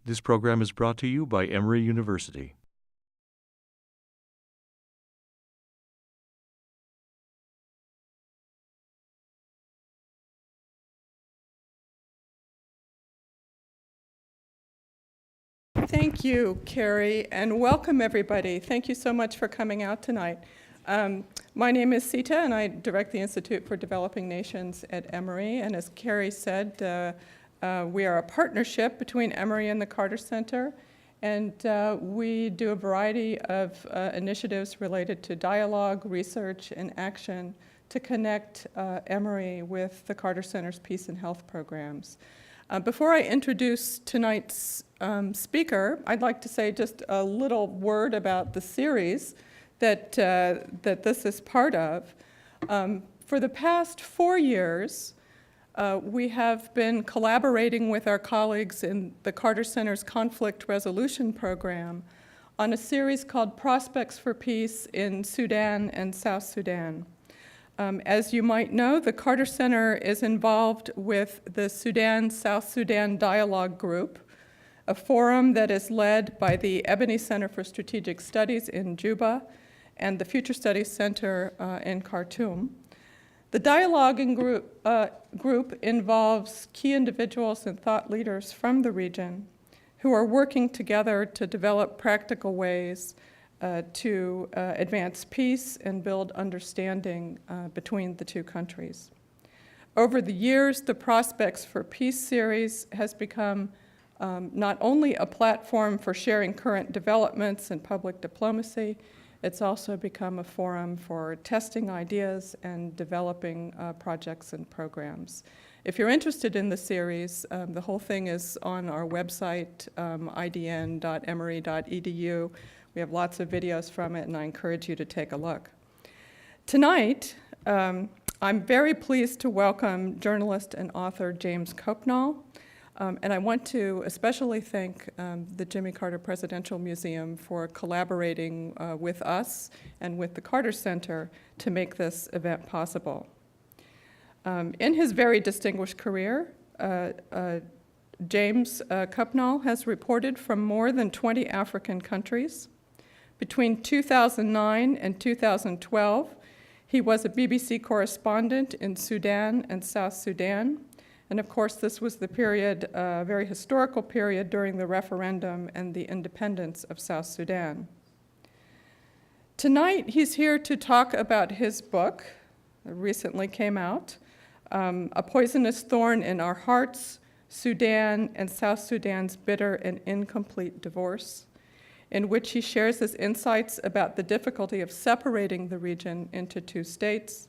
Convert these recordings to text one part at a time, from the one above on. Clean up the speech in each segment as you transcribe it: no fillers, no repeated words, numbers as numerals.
This program is brought to you by Emory University. Thank you, Carrie, and welcome everybody. Thank you so much for coming out tonight. My name is Sita, and I direct the Institute for Developing Nations at Emory. And as Carrie said, we are a partnership between Emory and the Carter Center, and we do a variety of initiatives related to dialogue, research, and action to connect Emory with the Carter Center's peace and health programs. Before I introduce tonight's speaker, I'd like to say just a little word about the series that this is part of. For the past 4 years, we have been collaborating with our colleagues in the Carter Center's Conflict Resolution Program on a series called Prospects for Peace in Sudan and South Sudan. As you might know, the Carter Center is involved with the Sudan South Sudan Dialogue Group, a forum that is led by the Abyei Center for Strategic Studies in Juba and the Future Studies Center in Khartoum. The dialoguing group involves key individuals and thought leaders from the region who are working together to develop practical ways to advance peace and build understanding between the two countries. Over the years, the Prospects for Peace series has become not only a platform for sharing current developments in public diplomacy, it's also become a forum for testing ideas and developing projects and programs. If you're interested in the series, the whole thing is on our website, idn.emory.edu. We have lots of videos from it, and I encourage you to take a look. Tonight, I'm very pleased to welcome journalist and author James Copnall, and I want to especially thank the Jimmy Carter Presidential Museum for collaborating with us and with the Carter Center to make this event possible. In his very distinguished career, James Copnall has reported from more than 20 African countries. Between 2009 and 2012, he was a BBC correspondent in Sudan and South Sudan. And of course, this was the period, a very historical period during the referendum and the independence of South Sudan. Tonight, he's here to talk about his book, that recently came out, A Poisonous Thorn in Our Hearts, Sudan and South Sudan's Bitter and Incomplete Divorce, in which he shares his insights about the difficulty of separating the region into two states,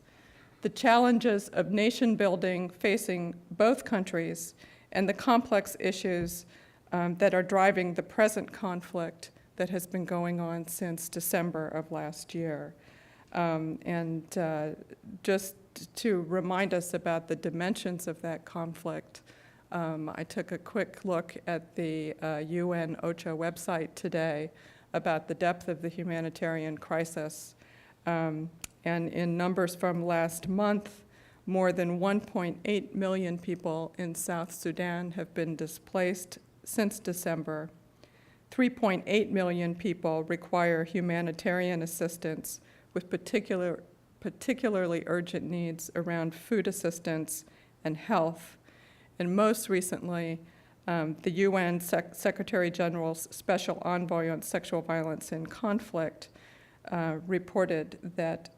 the challenges of nation building facing both countries, and the complex issues that are driving the present conflict that has been going on since December of last year. Just to remind us about the dimensions of that conflict, I took a quick look at the UN OCHA website today about the depth of the humanitarian crisis. And in numbers from last month, more than 1.8 million people in South Sudan have been displaced since December. 3.8 million people require humanitarian assistance with particularly urgent needs around food assistance and health. And most recently, the UN Secretary General's Special Envoy on Sexual Violence in Conflict reported that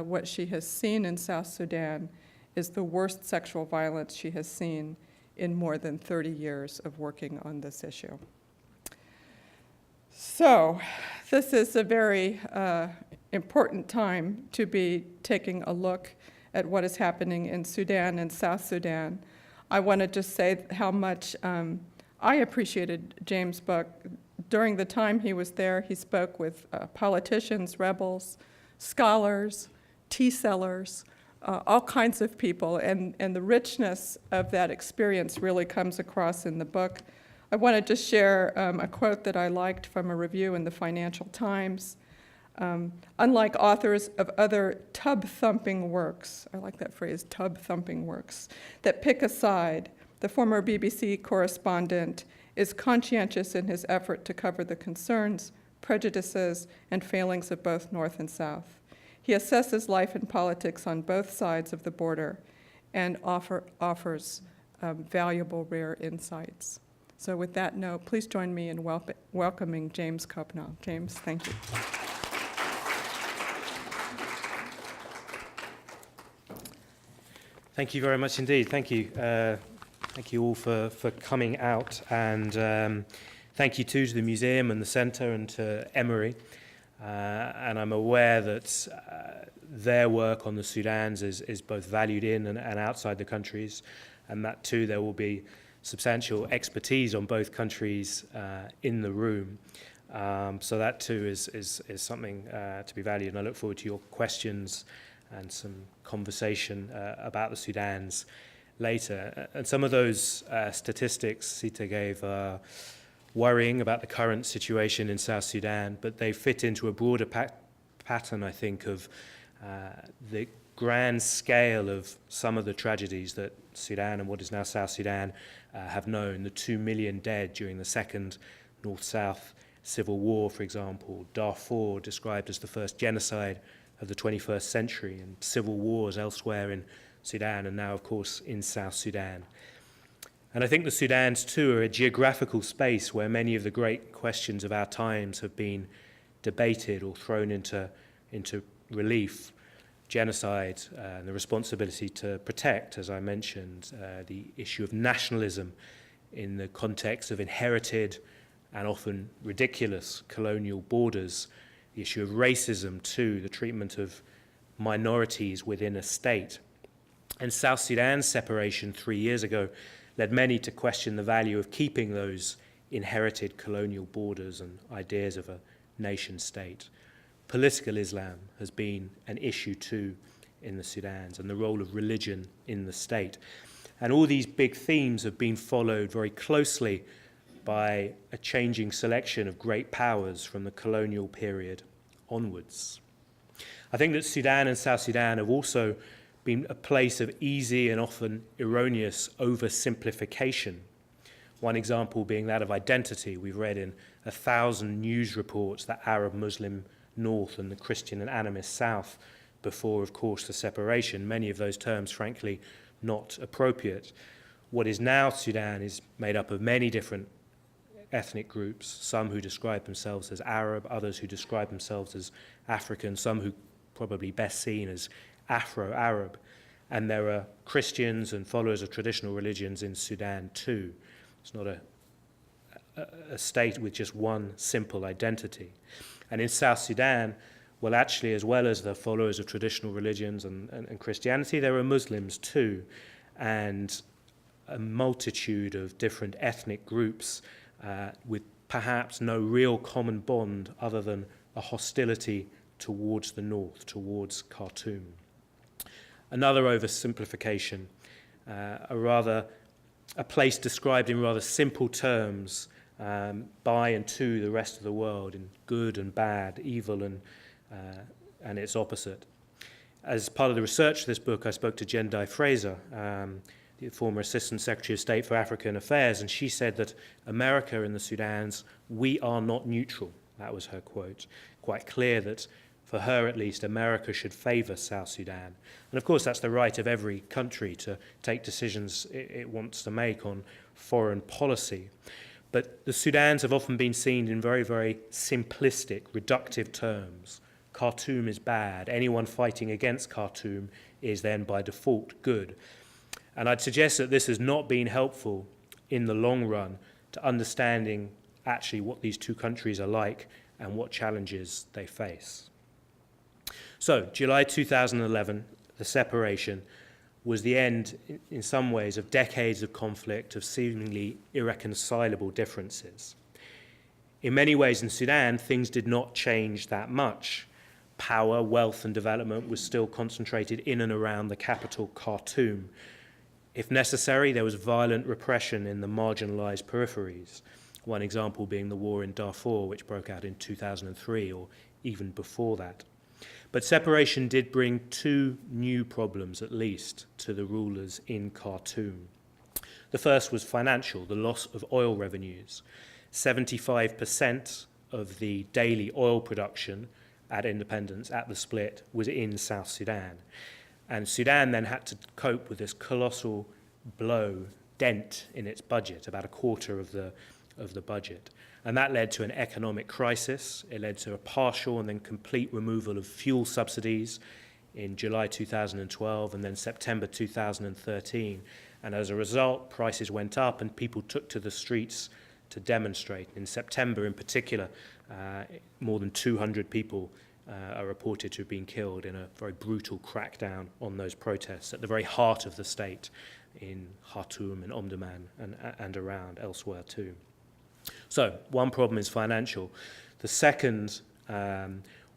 what she has seen in South Sudan is the worst sexual violence she has seen in more than 30 years of working on this issue. So this is a very important time to be taking a look at what is happening in Sudan and South Sudan. I want to just say how much I appreciated James' book. During the time he was there, he spoke with politicians, rebels, scholars, tea sellers, all kinds of people, and the richness of that experience really comes across in the book. I want to just share a quote that I liked from a review in the Financial Times. Unlike authors of other tub-thumping works, I like that phrase, tub-thumping works, that pick a side, the former BBC correspondent is conscientious in his effort to cover the concerns, prejudices, and failings of both North and South. He assesses life and politics on both sides of the border and offers valuable, rare insights. So with that note, please join me in welcoming James Copnall. James, thank you. Thank you very much indeed. Thank you. Thank you all for coming out, and thank you too to the museum and the centre and to Emory. And I'm aware that their work on the Sudans is both valued in and outside the countries, and that too there will be substantial expertise on both countries in the room. So that too is something to be valued, and I look forward to your questions and some conversation about the Sudans later. And some of those statistics Sita gave are worrying about the current situation in South Sudan, but they fit into a broader pattern, I think, of the grand scale of some of the tragedies that Sudan and what is now South Sudan have known. The 2 million dead during the second North-South civil war, for example. Darfur described as the first genocide of the 21st century, and civil wars elsewhere in Sudan, and now, of course, in South Sudan. And I think the Sudans, too, are a geographical space where many of the great questions of our times have been debated or thrown into relief. Genocide, and the responsibility to protect, as I mentioned, the issue of nationalism in the context of inherited and often ridiculous colonial borders, the issue of racism too, the treatment of minorities within a state. And South Sudan's separation 3 years ago led many to question the value of keeping those inherited colonial borders and ideas of a nation state. Political Islam has been an issue too in the Sudans, and the role of religion in the state. And all these big themes have been followed very closely by a changing selection of great powers from the colonial period onwards. I think that Sudan and South Sudan have also been a place of easy and often erroneous oversimplification. One example being that of identity. We've read in 1,000 news reports that Arab Muslim North and the Christian and animist South before, of course, the separation. Many of those terms, frankly, not appropriate. What is now Sudan is made up of many different ethnic groups, some who describe themselves as Arab, others who describe themselves as African, some who probably best seen as Afro-Arab. And there are Christians and followers of traditional religions in Sudan too. It's not a state with just one simple identity. And in South Sudan, well, actually, as well as the followers of traditional religions and Christianity, there are Muslims too, and a multitude of different ethnic groups with perhaps no real common bond other than a hostility towards the north, towards Khartoum. Another oversimplification, a place described in rather simple terms by and to the rest of the world, in good and bad, evil and its opposite. As part of the research for this book, I spoke to Jendai Fraser, the former Assistant Secretary of State for African Affairs, and she said that America and the Sudans, we are not neutral. That was her quote. Quite clear that, for her at least, America should favour South Sudan. And of course, that's the right of every country to take decisions it wants to make on foreign policy. But the Sudans have often been seen in very, very simplistic, reductive terms. Khartoum is bad. Anyone fighting against Khartoum is then by default good. And I'd suggest that this has not been helpful in the long run to understanding actually what these two countries are like and what challenges they face. So, July 2011, the separation, was the end, in some ways, of decades of conflict, of seemingly irreconcilable differences. In many ways in Sudan, things did not change that much. Power, wealth, and development was still concentrated in and around the capital, Khartoum. If necessary, there was violent repression in the marginalized peripheries, one example being the war in Darfur, which broke out in 2003, or even before that. But separation did bring two new problems, at least, to the rulers in Khartoum. The first was financial, the loss of oil revenues. 75% of the daily oil production at independence, at the split, was in South Sudan. And Sudan then had to cope with this colossal dent in its budget, about a quarter of the budget. And that led to an economic crisis. It led to a partial and then complete removal of fuel subsidies in July 2012 and then September 2013. And as a result, prices went up and people took to the streets to demonstrate. In September in particular, more than 200 people are reported to have been killed in a very brutal crackdown on those protests at the very heart of the state in Khartoum and Omdurman and around elsewhere too. So one problem is financial. The second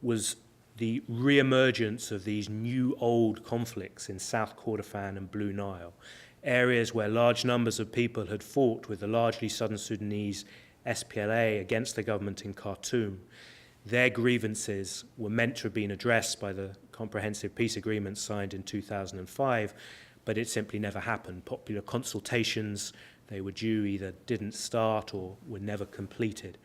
was the re-emergence of these new old conflicts in South Kordofan and Blue Nile, areas where large numbers of people had fought with the largely Southern Sudanese SPLA against the government in Khartoum. Their grievances were meant to have been addressed by the comprehensive peace agreement signed in 2005, but it simply never happened. Popular consultations, they were due, either didn't start or were never completed.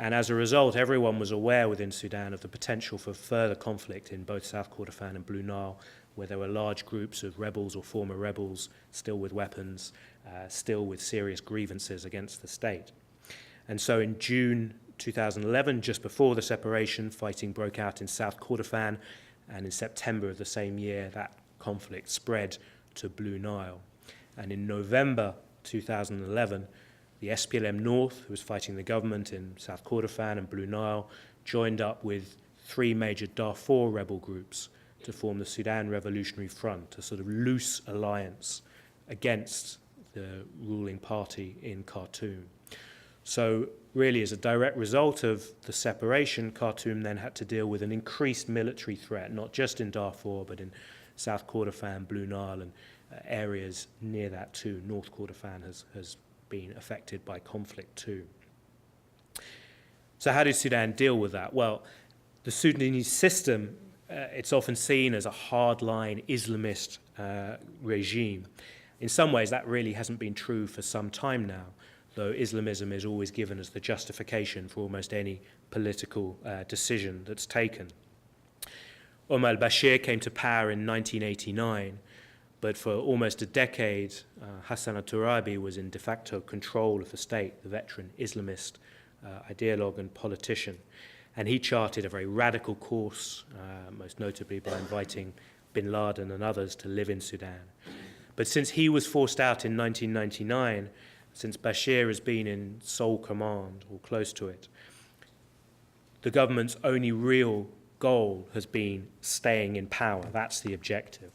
And as a result, everyone was aware within Sudan of the potential for further conflict in both South Kordofan and Blue Nile, where there were large groups of rebels or former rebels, still with weapons, still with serious grievances against the state. And so in June 2011, just before the separation, fighting broke out in South Kordofan, and in September of the same year, that conflict spread to Blue Nile. And in November 2011, the SPLM North, who was fighting the government in South Kordofan and Blue Nile, joined up with three major Darfur rebel groups to form the Sudan Revolutionary Front, a sort of loose alliance against the ruling party in Khartoum. So really, as a direct result of the separation, Khartoum then had to deal with an increased military threat, not just in Darfur, but in South Kordofan, Blue Nile, and areas near that too. North Kordofan has been affected by conflict too. So how did Sudan deal with that? Well, the Sudanese system, it's often seen as a hardline Islamist regime. In some ways, that really hasn't been true for some time now, though Islamism is always given as the justification for almost any political decision that's taken. Omar al-Bashir came to power in 1989, but for almost a decade, Hassan al-Turabi was in de facto control of the state, the veteran Islamist ideologue and politician. And he charted a very radical course, most notably by inviting bin Laden and others to live in Sudan. But since he was forced out in 1999, since Bashir has been in sole command or close to it, the government's only real goal has been staying in power. That's the objective.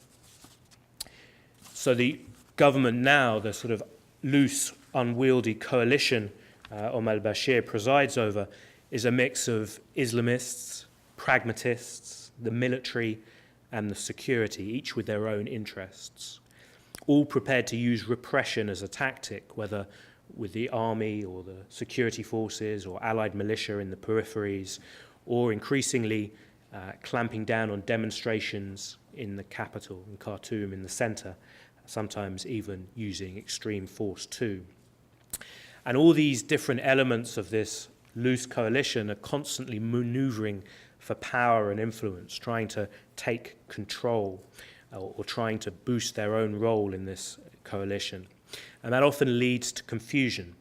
So the government now, the sort of loose, unwieldy coalition Omar al-Bashir presides over, is a mix of Islamists, pragmatists, the military, and the security, each with their own interests, all prepared to use repression as a tactic, whether with the army or the security forces or allied militia in the peripheries, or increasingly clamping down on demonstrations in the capital, in Khartoum, in the center, sometimes even using extreme force too. And all these different elements of this loose coalition are constantly maneuvering for power and influence, trying to take control or trying to boost their own role in this coalition. And that often leads to confusion.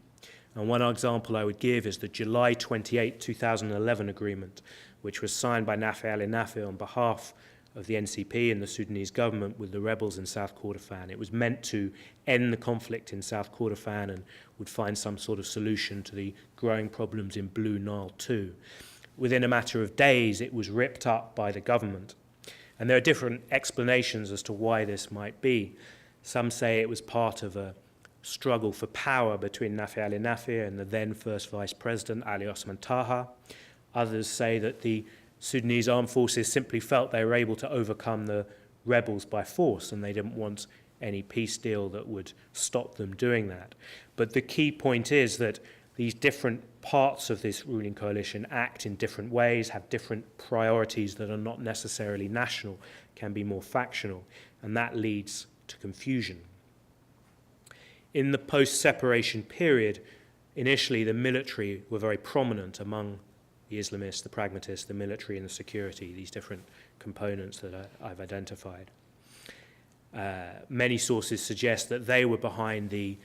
And one example I would give is the July 28, 2011 agreement, which was signed by Nafi Ali Nafi on behalf of the NCP and the Sudanese government with the rebels in South Kordofan. It was meant to end the conflict in South Kordofan and would find some sort of solution to the growing problems in Blue Nile too. Within a matter of days, it was ripped up by the government. And there are different explanations as to why this might be. Some say it was part of a struggle for power between Nafi Ali Nafi and the then First Vice President Ali Osman Taha. Others say that the Sudanese armed forces simply felt they were able to overcome the rebels by force and they didn't want any peace deal that would stop them doing that. But the key point is that these different parts of this ruling coalition act in different ways, have different priorities that are not necessarily national, can be more factional, and that leads to confusion. In the post-separation period, initially the military were very prominent among the Islamists, the pragmatists, the military and the security, these different components that I've identified. Many sources suggest that they were behind the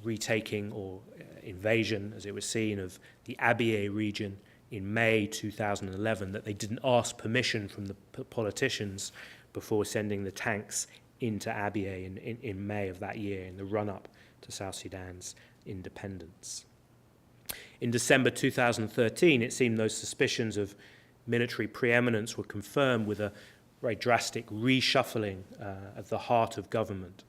retaking or invasion, as it was seen, of the Abyei region in May 2011, that they didn't ask permission from the politicians before sending the tanks into Abyei in May of that year, in the run-up to South Sudan's independence. In December 2013, it seemed those suspicions of military preeminence were confirmed with a very drastic reshuffling at the heart of government.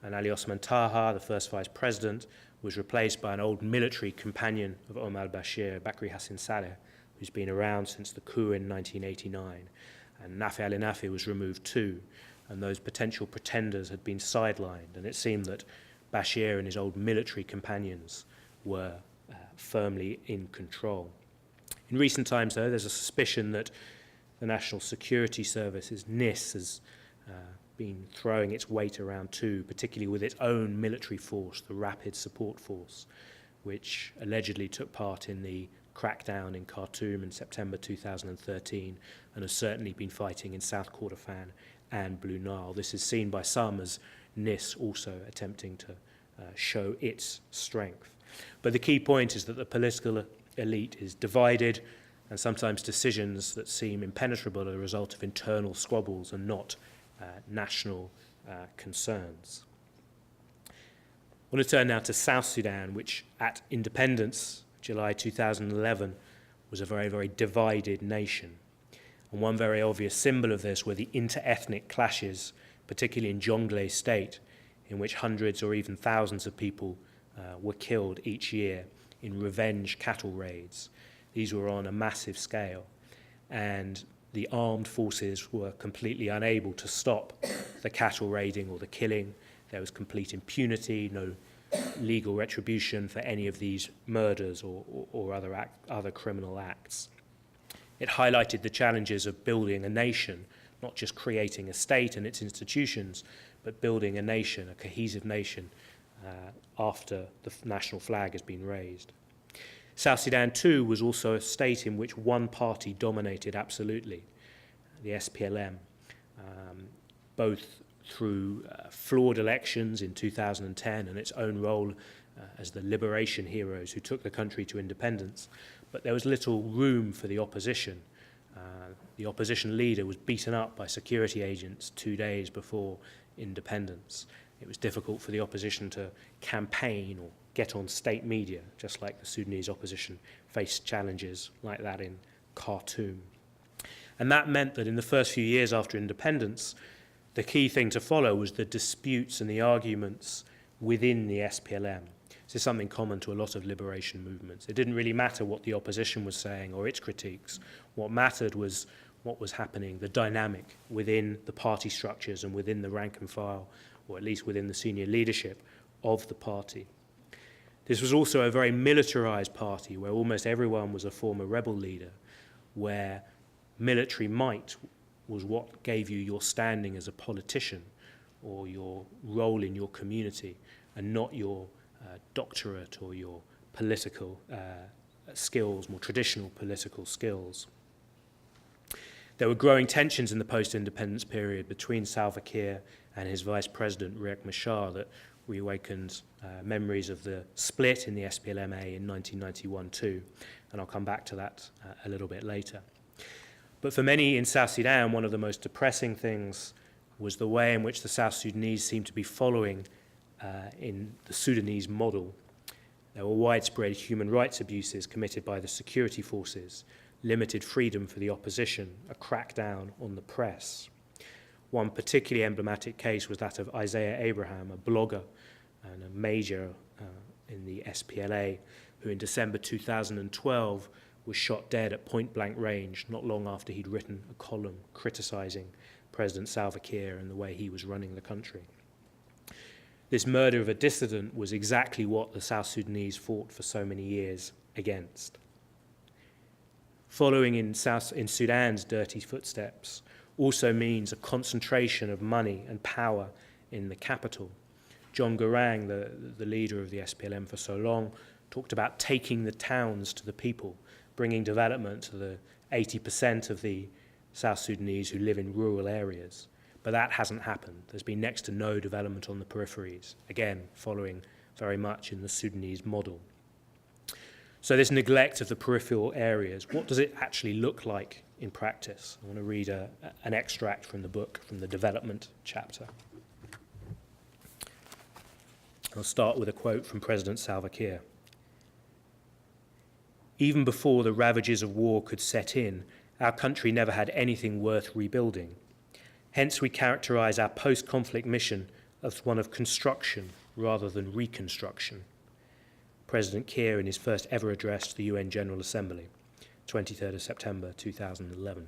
And Ali Osman Taha, the first vice president, was replaced by an old military companion of Omar al-Bashir, Bakri Hassan Saleh, who's been around since the coup in 1989. And Nafi al-Nafi was removed too, and those potential pretenders had been sidelined, and it seemed that Bashir and his old military companions were firmly in control. In recent times, though, there's a suspicion that the National Security Service's NIS has been throwing its weight around too, particularly with its own military force, the Rapid Support Force, which allegedly took part in the crackdown in Khartoum in September 2013 and has certainly been fighting in South Kordofan and Blue Nile. This is seen by some as NIS also attempting to show its strength. But the key point is that the political elite is divided, and sometimes decisions that seem impenetrable are a result of internal squabbles and not national concerns. I want to turn now to South Sudan, which at independence, July 2011, was a very, very divided nation. And one very obvious symbol of this were the inter-ethnic clashes, particularly in Jonglei state, in which hundreds or even thousands of people were killed each year in revenge cattle raids. These were on a massive scale, and the armed forces were completely unable to stop the cattle raiding or the killing. There was complete impunity, no legal retribution for any of these murders or other criminal acts. It highlighted the challenges of building a nation, not just creating a state and its institutions, but building a nation, a cohesive nation, after the national flag has been raised. South Sudan, too, was also a state in which one party dominated absolutely, the SPLM, both through flawed elections in 2010 and its own role as the liberation heroes who took the country to independence. But there was little room for the opposition. The opposition leader was beaten up by security agents 2 days before independence. It was difficult for the opposition to campaign or get on state media, just like the Sudanese opposition faced challenges like that in Khartoum. And that meant that in the first few years after independence, the key thing to follow was the disputes and the arguments within the SPLM. This is something common to a lot of liberation movements. It didn't really matter what the opposition was saying or its critiques. What mattered was what was happening, the dynamic within the party structures and within the rank and file, or at least within the senior leadership of the party. This was also a very militarized party where almost everyone was a former rebel leader, where military might was what gave you your standing as a politician or your role in your community, and not your doctorate or your political skills, more traditional political skills. There were growing tensions in the post-independence period between Salva Kiir and his vice president, Riek Machar, that reawakened memories of the split in the SPLMA in 1991 too, and I'll come back to that a little bit later. But for many in South Sudan, one of the most depressing things was the way in which the South Sudanese seemed to be following in the Sudanese model. There were widespread human rights abuses committed by the security forces, limited freedom for the opposition, a crackdown on the press. One particularly emblematic case was that of Isaiah Abraham, a blogger and a major in the SPLA, who in December 2012 was shot dead at point-blank range not long after he'd written a column criticizing President Salva Kiir and the way he was running the country. This murder of a dissident was exactly what the South Sudanese fought for so many years against. Following in Sudan's dirty footsteps also means a concentration of money and power in the capital. John Garang, the leader of the SPLM for so long, talked about taking the towns to the people, bringing development to the 80% of the South Sudanese who live in rural areas. But that hasn't happened. There's been next to no development on the peripheries, again, following very much in the Sudanese model. So this neglect of the peripheral areas, what does it actually look like in practice? I want to read an extract from the book, from the development chapter. I'll start with a quote from President Salva Kiir. "Even before the ravages of war could set in, our country never had anything worth rebuilding. Hence, we characterize our post-conflict mission as one of construction rather than reconstruction." President Kiir in his first ever address to the UN General Assembly, 23rd of September 2011.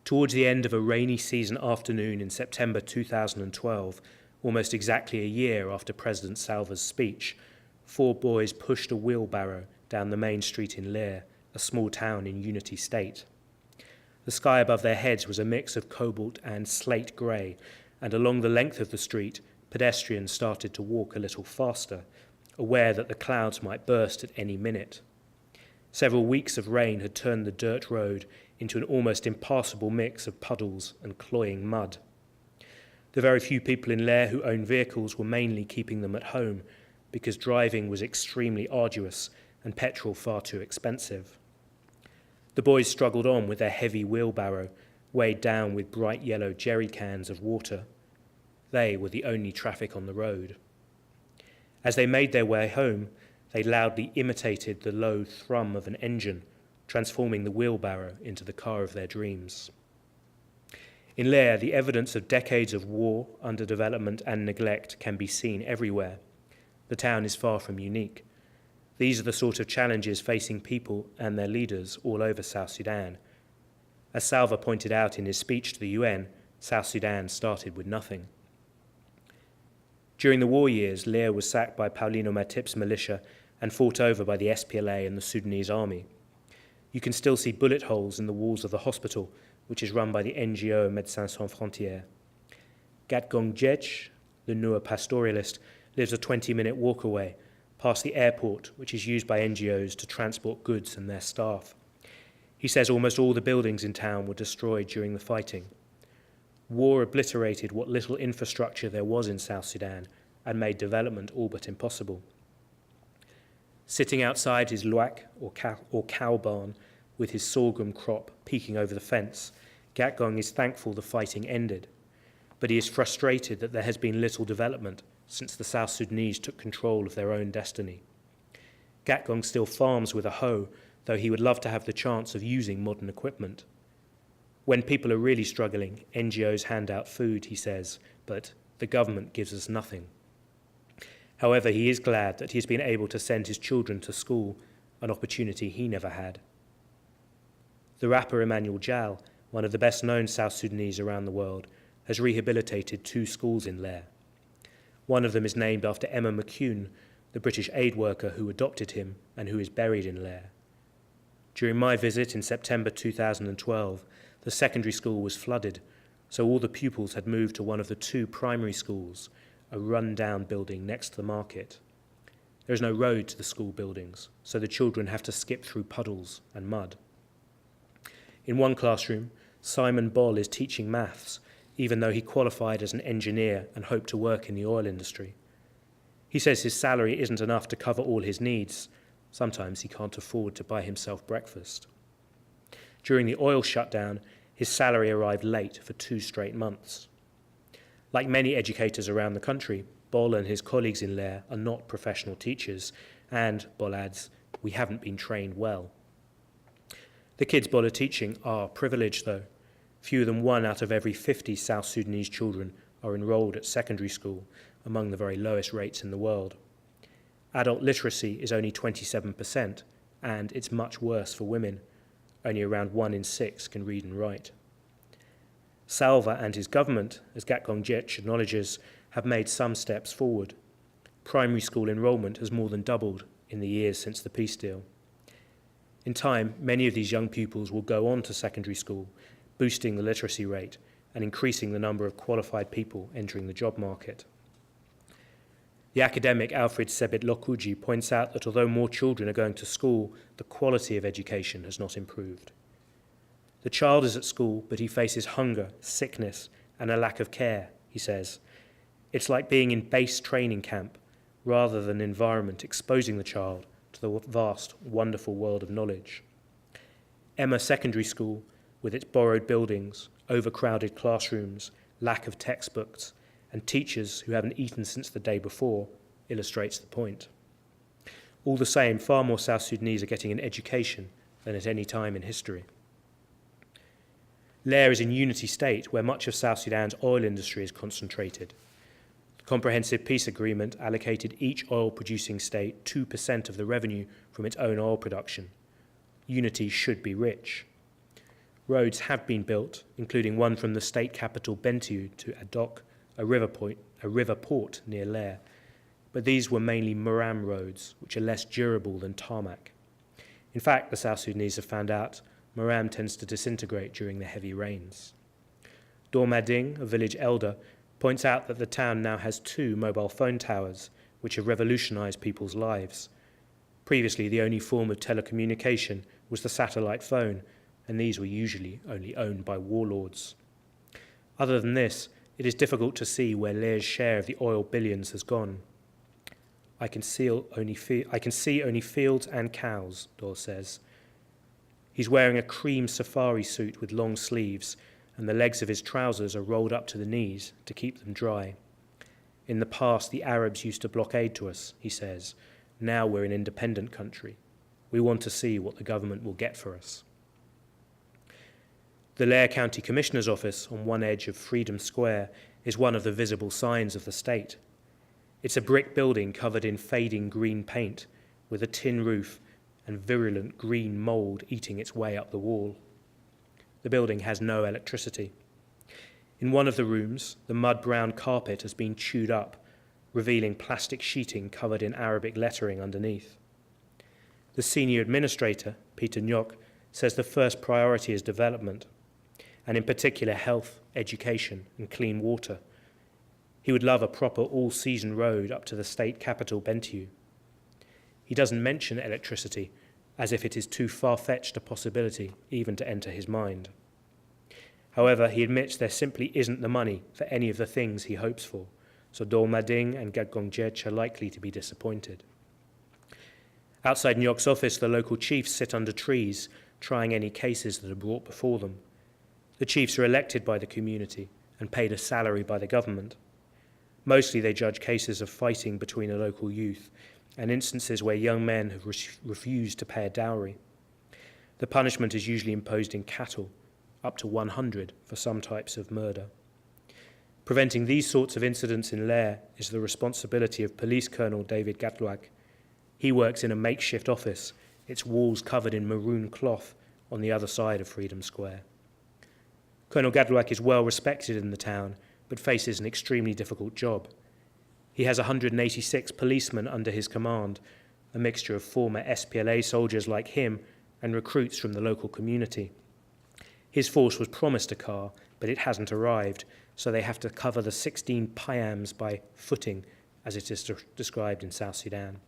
Towards the end of a rainy season afternoon in September 2012, almost exactly a year after President Salva's speech, 4 boys pushed a wheelbarrow down the main street in Leer, a small town in Unity State. The sky above their heads was a mix of cobalt and slate grey, and along the length of the street, pedestrians started to walk a little faster, aware that the clouds might burst at any minute. Several weeks of rain had turned the dirt road into an almost impassable mix of puddles and cloying mud. The very few people in Leer who owned vehicles were mainly keeping them at home because driving was extremely arduous and petrol far too expensive. The boys struggled on with their heavy wheelbarrow, weighed down with bright yellow jerry cans of water. They were the only traffic on the road. As they made their way home, they loudly imitated the low thrum of an engine, transforming the wheelbarrow into the car of their dreams. In Leer, the evidence of decades of war, underdevelopment, and neglect can be seen everywhere. The town is far from unique. These are the sort of challenges facing people and their leaders all over South Sudan. As Salva pointed out in his speech to the UN, South Sudan started with nothing. During the war years, Leer was sacked by Paulino Matip's militia and fought over by the SPLA and the Sudanese army. You can still see bullet holes in the walls of the hospital, which is run by the NGO Médecins Sans Frontières. Gatgong Jech, the Nuer pastoralist, lives a 20-minute walk away, past the airport, which is used by NGOs to transport goods and their staff. He says almost all the buildings in town were destroyed during the fighting. War obliterated what little infrastructure there was in South Sudan and made development all but impossible. Sitting outside his luak, or cow barn, with his sorghum crop peeking over the fence, Gatgong is thankful the fighting ended, but he is frustrated that there has been little development since the South Sudanese took control of their own destiny. Gatgong still farms with a hoe, though he would love to have the chance of using modern equipment. When people are really struggling, NGOs hand out food, he says, but the government gives us nothing. However, he is glad that he has been able to send his children to school, an opportunity he never had. The rapper Emmanuel Jal, one of the best-known South Sudanese around the world, has rehabilitated 2 schools in Leer. One of them is named after Emma McCune, the British aid worker who adopted him and who is buried in Leer. During my visit in September 2012, the secondary school was flooded, so all the pupils had moved to one of the 2 primary schools, a run-down building next to the market. There is no road to the school buildings, so the children have to skip through puddles and mud. In one classroom, Simon Boll is teaching maths, even though he qualified as an engineer and hoped to work in the oil industry. He says his salary isn't enough to cover all his needs. Sometimes he can't afford to buy himself breakfast. During the oil shutdown, his salary arrived late for 2 straight months. Like many educators around the country, Boll and his colleagues in Leer are not professional teachers, and, Boll adds, we haven't been trained well. The kids Boll are teaching are privileged, though. Fewer than 1 out of every 50 South Sudanese children are enrolled at secondary school, among the very lowest rates in the world. Adult literacy is only 27%, and it's much worse for women. Only around 1 in 6 can read and write. Salva and his government, as Gatgong Jech acknowledges, have made some steps forward. Primary school enrolment has more than doubled in the years since the peace deal. In time, many of these young pupils will go on to secondary school, boosting the literacy rate and increasing the number of qualified people entering the job market. The academic Alfred Sebit Lokuji points out that although more children are going to school, the quality of education has not improved. The child is at school, but he faces hunger, sickness, and a lack of care, he says. It's like being in base training camp rather than an environment exposing the child to the vast, wonderful world of knowledge. Emma Secondary School, with its borrowed buildings, overcrowded classrooms, lack of textbooks, and teachers who haven't eaten since the day before, illustrates the point. All the same, far more South Sudanese are getting an education than at any time in history. Lair is in unity state, where much of South Sudan's oil industry is concentrated. The Comprehensive Peace Agreement allocated each oil-producing state 2% of the revenue from its own oil production. Unity should be rich. Roads have been built, including one from the state capital Bentiu to Adok, a river port near Lair, but these were mainly Muram roads, which are less durable than tarmac. In fact, the South Sudanese have found out Muram tends to disintegrate during the heavy rains. Dormading, a village elder, points out that the town now has 2 mobile phone towers, which have revolutionized people's lives. Previously, the only form of telecommunication was the satellite phone, and these were usually only owned by warlords. Other than this, it is difficult to see where Lair's share of the oil billions has gone. I can see only fields and cows, Dole says. He's wearing a cream safari suit with long sleeves, and the legs of his trousers are rolled up to the knees to keep them dry. In the past, the Arabs used to blockade to us, he says. Now we're an independent country. We want to see what the government will get for us. The Lair County Commissioner's office on one edge of Freedom Square is one of the visible signs of the state. It's a brick building covered in fading green paint with a tin roof and virulent green mould eating its way up the wall. The building has no electricity. In one of the rooms, the mud-brown carpet has been chewed up, revealing plastic sheeting covered in Arabic lettering underneath. The senior administrator, Peter Nyok, says the first priority is development, and in particular health, education, and clean water. He would love a proper all-season road up to the state capital, Bentiu. He doesn't mention electricity, as if it is too far-fetched a possibility even to enter his mind. However, he admits there simply isn't the money for any of the things he hopes for, so Dolmading and Gadgongjech are likely to be disappointed. Outside Nyok's office, the local chiefs sit under trees, trying any cases that are brought before them. The chiefs are elected by the community and paid a salary by the government. Mostly they judge cases of fighting between a local youth and instances where young men have refused to pay a dowry. The punishment is usually imposed in cattle, up to 100 for some types of murder. Preventing these sorts of incidents in Lair is the responsibility of Police Colonel David Gatluak. He works in a makeshift office, its walls covered in maroon cloth, on the other side of Freedom Square. Colonel Gatluak is well respected in the town, but faces an extremely difficult job. He has 186 policemen under his command, a mixture of former SPLA soldiers like him and recruits from the local community. His force was promised a car, but it hasn't arrived, so they have to cover the 16 Payams by footing, as it is described in South Sudan.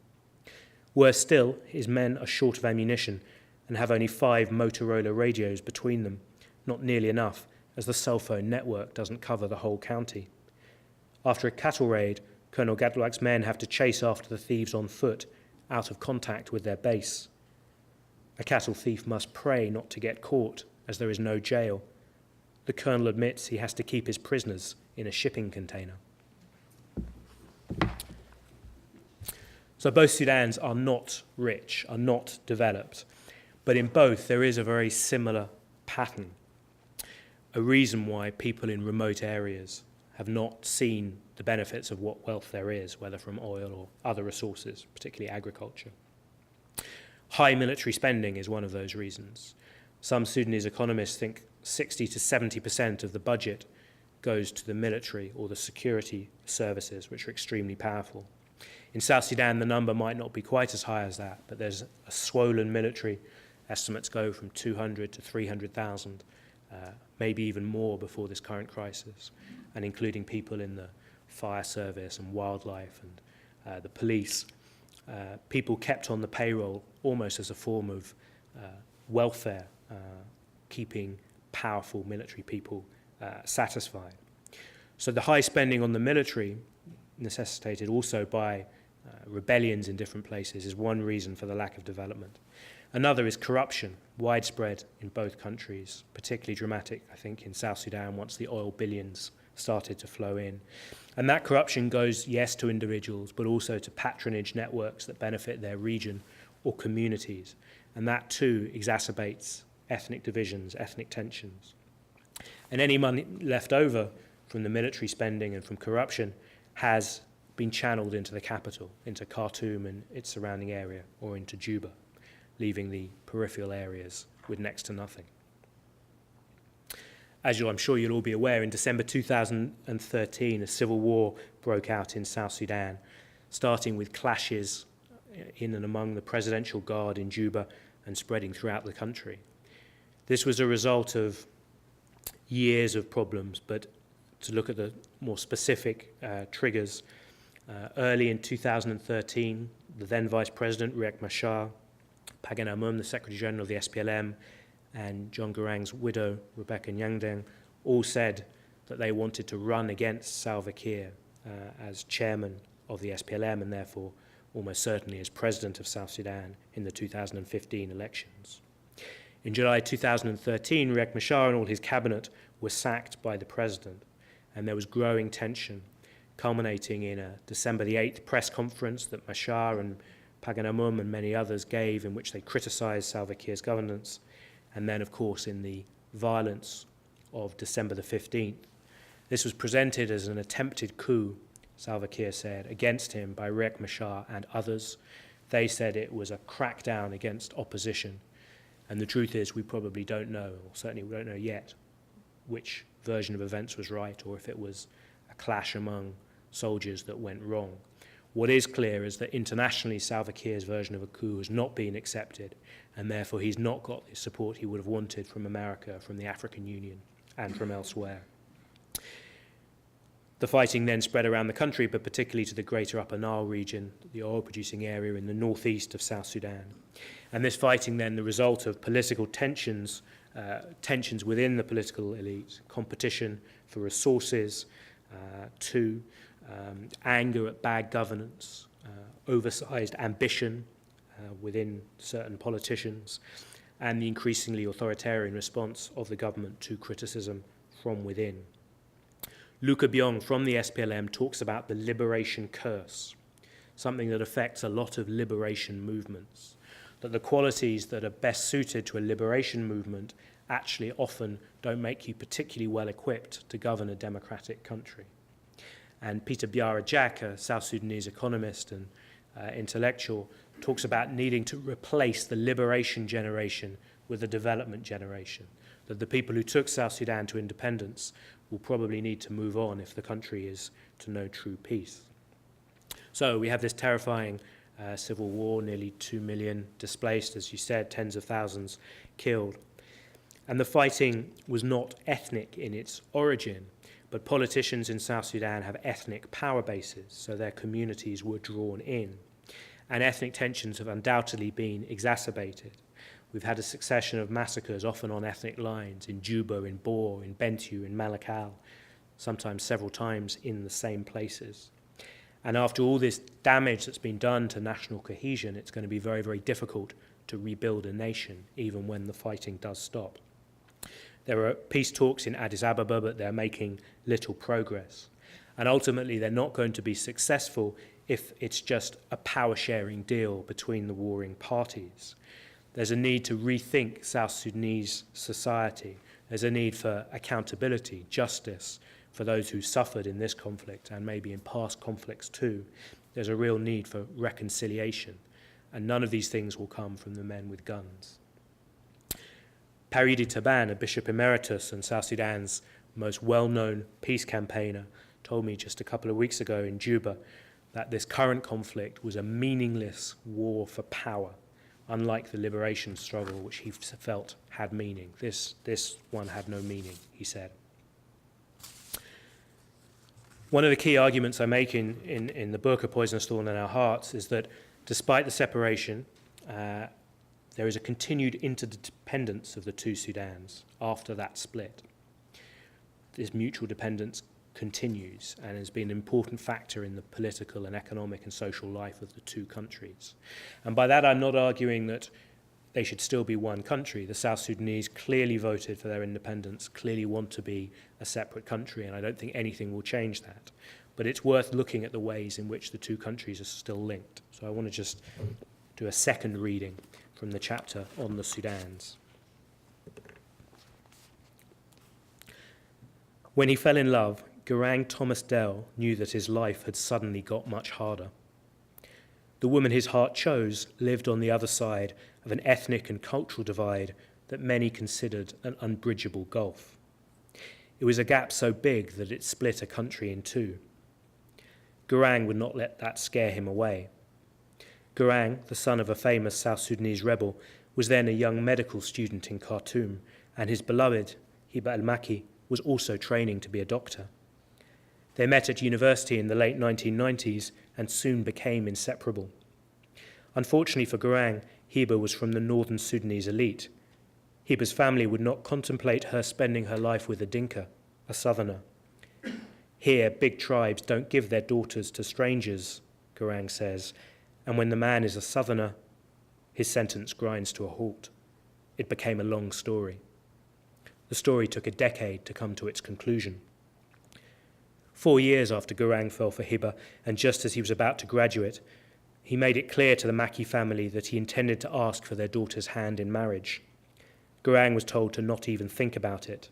Worse still, his men are short of ammunition and have only 5 Motorola radios between them, not nearly enough, as the cell phone network doesn't cover the whole county. After a cattle raid, Colonel Gatluak's men have to chase after the thieves on foot, out of contact with their base. A cattle thief must pray not to get caught, as there is no jail. The colonel admits he has to keep his prisoners in a shipping container. So both Sudans are not rich, are not developed, but in both there is a very similar pattern, a reason why people in remote areas have not seen the benefits of what wealth there is, whether from oil or other resources, particularly agriculture. High military spending is one of those reasons. Some Sudanese economists think 60 to 70% of the budget goes to the military or the security services, which are extremely powerful. In South Sudan, the number might not be quite as high as that, but there's a swollen military. Estimates go from 200 to 300,000, maybe even more before this current crisis, and including people in the fire service and wildlife and the police, people kept on the payroll almost as a form of welfare, keeping powerful military people satisfied. So the high spending on the military, necessitated also by rebellions in different places, is one reason for the lack of development. Another is corruption, widespread in both countries, particularly dramatic, I think, in South Sudan once the oil billions started to flow in. And that corruption goes, yes, to individuals, but also to patronage networks that benefit their region or communities. And that too exacerbates ethnic divisions, ethnic tensions. And any money left over from the military spending and from corruption has been channeled into the capital, into Khartoum and its surrounding area, or into Juba, leaving the peripheral areas with next to nothing. As I'm sure you'll all be aware, in December 2013, a civil war broke out in South Sudan, starting with clashes in and among the presidential guard in Juba and spreading throughout the country. This was a result of years of problems, but to look at the more specific triggers, early in 2013, the then Vice President, Riek Machar, Pagan Amum, the Secretary General of the SPLM, and John Garang's widow, Rebecca Nyangdeng, all said that they wanted to run against Salva Kiir as chairman of the SPLM and therefore almost certainly as president of South Sudan in the 2015 elections. In July 2013, Riek Machar and all his cabinet were sacked by the president, and there was growing tension, culminating in a December the 8th press conference that Machar and Pagan Amum and many others gave, in which they criticized Salva Kiir's governance, and then, of course, in the violence of December the 15th. This was presented as an attempted coup, Salva Kiir said, against him by Riek Machar and others. They said it was a crackdown against opposition. And the truth is, we probably don't know, or certainly we don't know yet, which version of events was right, or if it was a clash among soldiers that went wrong. What is clear is that internationally, Salva Kiir's version of a coup has not been accepted, and therefore he's not got the support he would have wanted from America, from the African Union, and from elsewhere. The fighting then spread around the country, but particularly to the greater Upper Nile region, the oil-producing area in the northeast of South Sudan. And this fighting then, the result of political tensions, tensions within the political elite, competition for resources, anger at bad governance, oversized ambition within certain politicians, and the increasingly authoritarian response of the government to criticism from within. Luca Byong from the SPLM talks about the liberation curse, something that affects a lot of liberation movements, that the qualities that are best suited to a liberation movement actually often don't make you particularly well equipped to govern a democratic country. And Peter Biara-Jack, a South Sudanese economist and intellectual, talks about needing to replace the liberation generation with the development generation, that the people who took South Sudan to independence will probably need to move on if the country is to know true peace. So we have this terrifying civil war, nearly 2 million displaced, as you said, tens of thousands killed. And the fighting was not ethnic in its origin, but politicians in South Sudan have ethnic power bases, so their communities were drawn in. And ethnic tensions have undoubtedly been exacerbated. We've had a succession of massacres, often on ethnic lines, in Juba, in Bor, in Bentiu, in Malakal, sometimes several times in the same places. And after all this damage that's been done to national cohesion, it's going to be very, very difficult to rebuild a nation, even when the fighting does stop. There are peace talks in Addis Ababa, but they're making little progress. And ultimately, they're not going to be successful if it's just a power-sharing deal between the warring parties. There's a need to rethink South Sudanese society. There's a need for accountability, justice for those who suffered in this conflict and maybe in past conflicts too. There's a real need for reconciliation, and none of these things will come from the men with guns. Paridi Taban, a bishop emeritus and South Sudan's most well-known peace campaigner, told me just a couple of weeks ago in Juba that this current conflict was a meaningless war for power, unlike the liberation struggle which he felt had meaning. This one had no meaning, he said. One of the key arguments I make in the book, A Poisonous Thorn in Our Hearts, is that despite the separation, there is a continued interdependence of the two Sudans after that split. This mutual dependence continues and has been an important factor in the political and economic and social life of the two countries. And by that, I'm not arguing that they should still be one country. The South Sudanese clearly voted for their independence, clearly want to be a separate country, and I don't think anything will change that. But it's worth looking at the ways in which the two countries are still linked. So I want to just do a second reading from the chapter on the Sudans. When he fell in love, Garang Thomas Dell knew that his life had suddenly got much harder. The woman his heart chose lived on the other side of an ethnic and cultural divide that many considered an unbridgeable gulf. It was a gap so big that it split a country in two. Garang would not let that scare him away. Garang, the son of a famous South Sudanese rebel, was then a young medical student in Khartoum, and his beloved, Hiba al-Maki, was also training to be a doctor. They met at university in the late 1990s and soon became inseparable. Unfortunately for Garang, Hiba was from the northern Sudanese elite. Hiba's family would not contemplate her spending her life with a Dinka, a southerner. Here, big tribes don't give their daughters to strangers, Garang says, and when the man is a southerner, his sentence grinds to a halt. It became a long story. The story took a decade to come to its conclusion. 4 years after Garang fell for Hiba, and just as he was about to graduate, he made it clear to the Maki family that he intended to ask for their daughter's hand in marriage. Garang was told to not even think about it.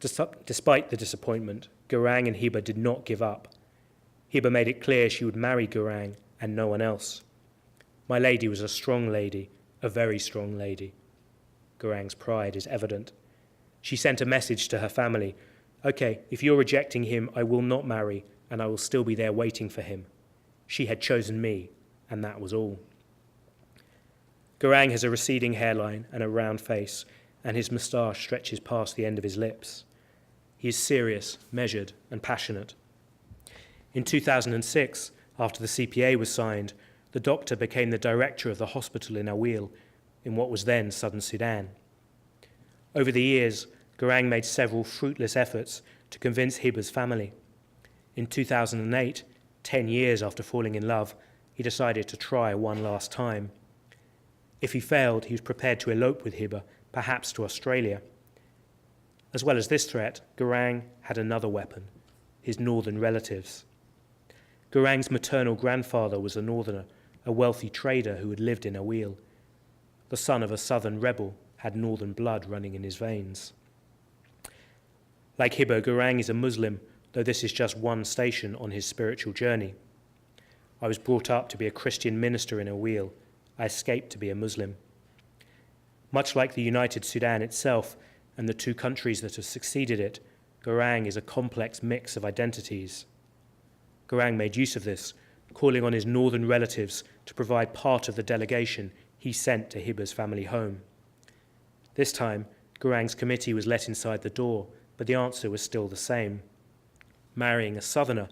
Despite the disappointment, Garang and Hiba did not give up. Hiba made it clear she would marry Garang and no one else. My lady was a strong lady, a very strong lady. Garang's pride is evident. She sent a message to her family. Okay, if you're rejecting him, I will not marry, and I will still be there waiting for him. She had chosen me, and that was all. Garang has a receding hairline and a round face, and his moustache stretches past the end of his lips. He is serious, measured, and passionate. In 2006, after the CPA was signed, the doctor became the director of the hospital in Abyei, in what was then Southern Sudan. Over the years, Garang made several fruitless efforts to convince Hiba's family. In 2008, 10 years after falling in love, he decided to try one last time. If he failed, he was prepared to elope with Hiba, perhaps to Australia. As well as this threat, Garang had another weapon, his northern relatives. Garang's maternal grandfather was a northerner, a wealthy trader who had lived in Abyei. The son of a southern rebel had northern blood running in his veins. Like Hiba, Garang is a Muslim, though this is just one station on his spiritual journey. I was brought up to be a Christian minister in Abyei. I escaped to be a Muslim. Much like the United Sudan itself and the two countries that have succeeded it, Garang is a complex mix of identities. Garang made use of this, calling on his northern relatives to provide part of the delegation he sent to Hiba's family home. This time, Garang's committee was let inside the door, but the answer was still the same. Marrying a southerner,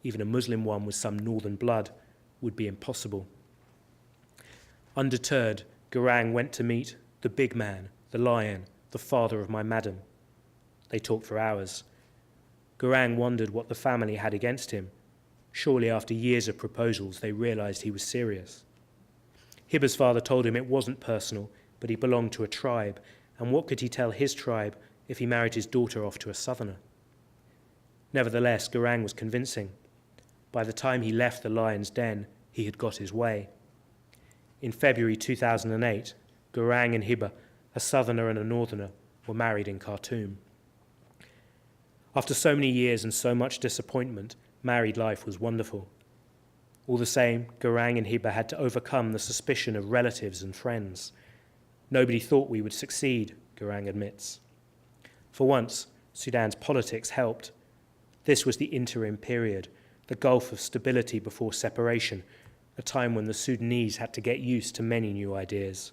even a Muslim one with some northern blood, would be impossible. Undeterred, Garang went to meet the big man, the lion, the father of my madam. They talked for hours. Garang wondered what the family had against him. Surely after years of proposals, they realized he was serious. Hiba's father told him it wasn't personal, but he belonged to a tribe, and what could he tell his tribe if he married his daughter off to a southerner? Nevertheless, Garang was convincing. By the time he left the lion's den, he had got his way. In February 2008, Garang and Hiba, a southerner and a northerner, were married in Khartoum. After so many years and so much disappointment, married life was wonderful. All the same, Garang and Hiba had to overcome the suspicion of relatives and friends. Nobody thought we would succeed, Garang admits. For once, Sudan's politics helped. This was the interim period, the gulf of stability before separation, a time when the Sudanese had to get used to many new ideas.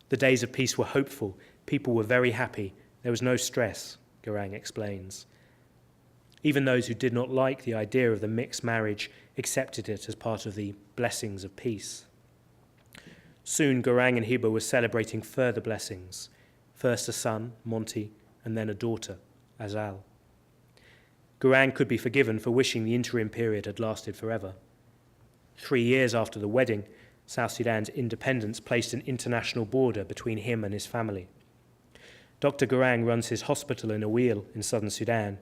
The days of peace were hopeful, people were very happy, there was no stress, Garang explains. Even those who did not like the idea of the mixed marriage accepted it as part of the blessings of peace. Soon Garang and Hiba were celebrating further blessings, first a son, Monty, and then a daughter, Azal. Garang could be forgiven for wishing the interim period had lasted forever. 3 years after the wedding, South Sudan's independence placed an international border between him and his family. Dr. Garang runs his hospital in Abyei in southern Sudan.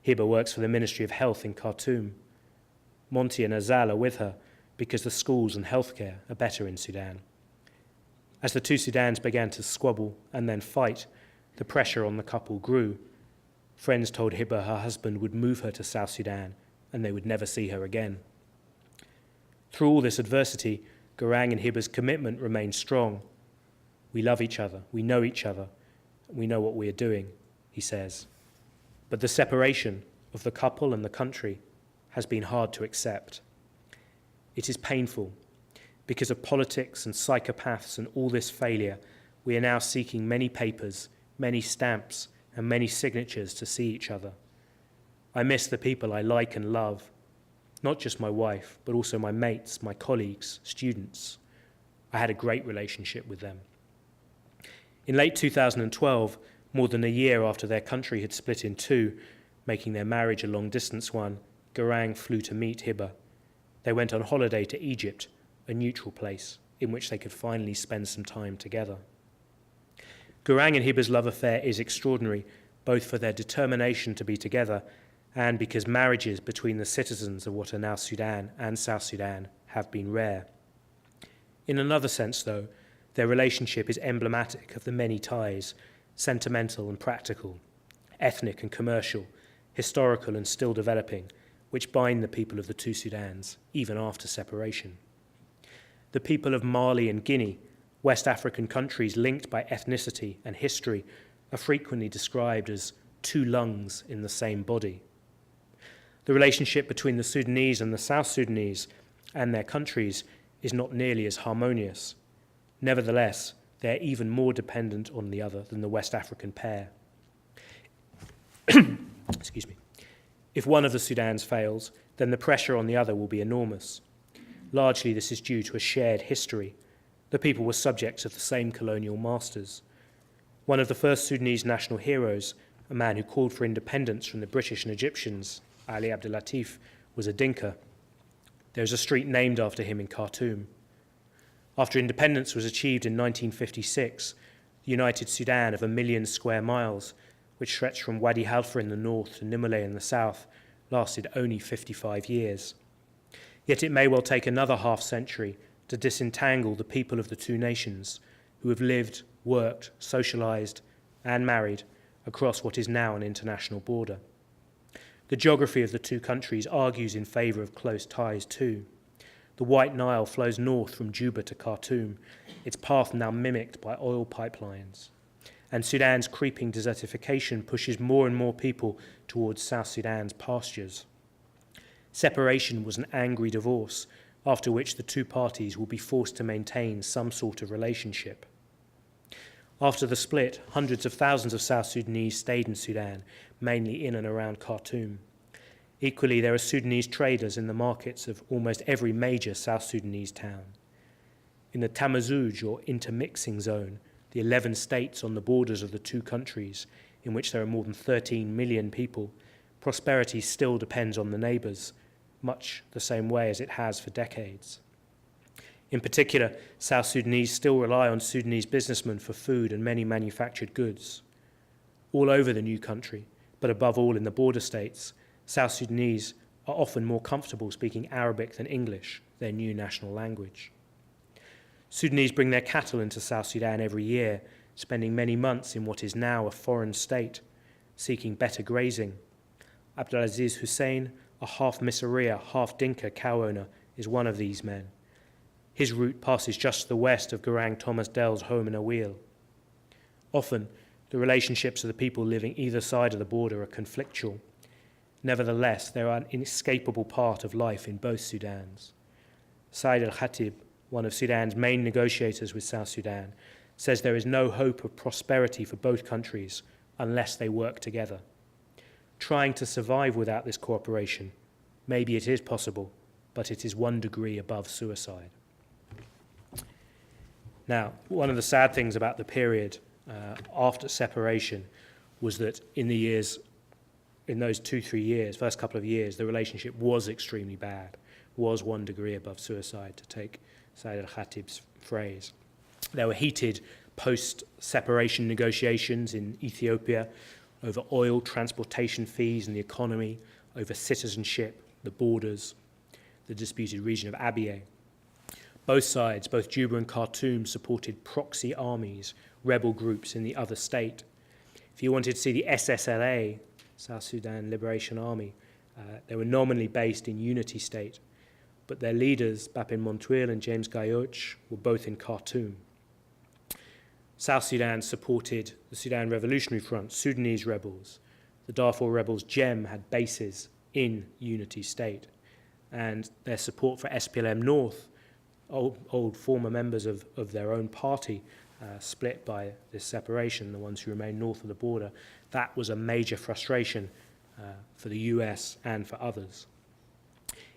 Hiba works for the Ministry of Health in Khartoum. Monty and Azal are with her because the schools and healthcare are better in Sudan. As the two Sudans began to squabble and then fight, the pressure on the couple grew. Friends told Hiba her husband would move her to South Sudan and they would never see her again. Through all this adversity, Garang and Hiba's commitment remained strong. We love each other, we know each other, we know what we are doing, he says. But the separation of the couple and the country has been hard to accept. It is painful. Because of politics and psychopaths and all this failure, we are now seeking many papers, many stamps, and many signatures to see each other. I miss the people I like and love, not just my wife, but also my mates, my colleagues, students. I had a great relationship with them. In late 2012, more than a year after their country had split in two, making their marriage a long-distance one, Garang flew to meet Hiba. They went on holiday to Egypt, a neutral place in which they could finally spend some time together. Garang and Hiba's love affair is extraordinary, both for their determination to be together and because marriages between the citizens of what are now Sudan and South Sudan have been rare. In another sense, though, their relationship is emblematic of the many ties, sentimental and practical, ethnic and commercial, historical and still developing, which bind the people of the two Sudans, even after separation. The people of Mali and Guinea, West African countries linked by ethnicity and history, are frequently described as two lungs in the same body. The relationship between the Sudanese and the South Sudanese and their countries is not nearly as harmonious. Nevertheless, they are even more dependent on the other than the West African pair. Excuse me. If one of the Sudans fails, then the pressure on the other will be enormous. Largely, this is due to a shared history. The people were subjects of the same colonial masters. One of the first Sudanese national heroes, a man who called for independence from the British and Egyptians, Ali Abdelatif, was a Dinka. There is a street named after him in Khartoum. After independence was achieved in 1956, the United Sudan of 1 million square miles, which stretched from Wadi Halfa in the north to Nimule in the south, lasted only 55 years. Yet it may well take another half-century to disentangle the people of the two nations who have lived, worked, socialized, and married across what is now an international border. The geography of the two countries argues in favor of close ties too. The White Nile flows north from Juba to Khartoum, its path now mimicked by oil pipelines. And Sudan's creeping desertification pushes more and more people towards South Sudan's pastures. Separation was an angry divorce, after which the two parties will be forced to maintain some sort of relationship. After the split, hundreds of thousands of South Sudanese stayed in Sudan, mainly in and around Khartoum. Equally, there are Sudanese traders in the markets of almost every major South Sudanese town. In the Tamazuj, or intermixing zone, the 11 states on the borders of the two countries, in which there are more than 13 million people, prosperity still depends on the neighbours, much the same way as it has for decades. In particular, South Sudanese still rely on Sudanese businessmen for food and many manufactured goods. All over the new country, but above all in the border states, South Sudanese are often more comfortable speaking Arabic than English, their new national language. Sudanese bring their cattle into South Sudan every year, spending many months in what is now a foreign state, seeking better grazing. Abdulaziz Hussein, a half Misriya, half Dinka cow owner, is one of these men. His route passes just to the west of Garang Thomas Dell's home in Abyei. Often, the relationships of the people living either side of the border are conflictual. Nevertheless, they are an inescapable part of life in both Sudans. Said al-Khatib, one of Sudan's main negotiators with South Sudan, says there is no hope of prosperity for both countries unless they work together. Trying to survive without this cooperation, maybe it is possible, but it is 1 degree above suicide. Now, one of the sad things about the period after separation was that in those 2-3 years, first couple of years, the relationship was extremely bad, was 1 degree above suicide, to take Said al-Khatib's phrase. There were heated post-separation negotiations in Ethiopia over oil, transportation fees and the economy, over citizenship, the borders, the disputed region of Abyei. Both sides, both Juba and Khartoum, supported proxy armies, rebel groups in the other state. If you wanted to see the SSLA, South Sudan Liberation Army, they were nominally based in Unity State, but their leaders, Bapin Montouil and James Copnall, were both in Khartoum. South Sudan supported the Sudan Revolutionary Front, Sudanese rebels. The Darfur rebels, GEM, had bases in Unity State. And their support for SPLM North, old former members of their own party, split by this separation, the ones who remained north of the border, that was a major frustration for the US and for others.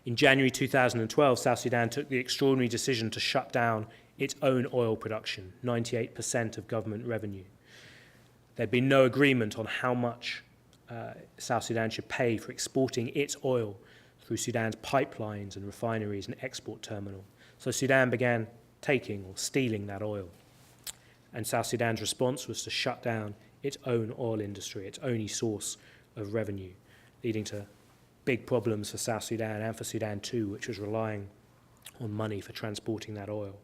In January 2012, South Sudan took the extraordinary decision to shut down its own oil production, 98% of government revenue. There'd been no agreement on how much South Sudan should pay for exporting its oil through Sudan's pipelines and refineries and export terminal. So Sudan began taking or stealing that oil. And South Sudan's response was to shut down its own oil industry, its only source of revenue, leading to big problems for South Sudan and for Sudan too, which was relying on money for transporting that oil.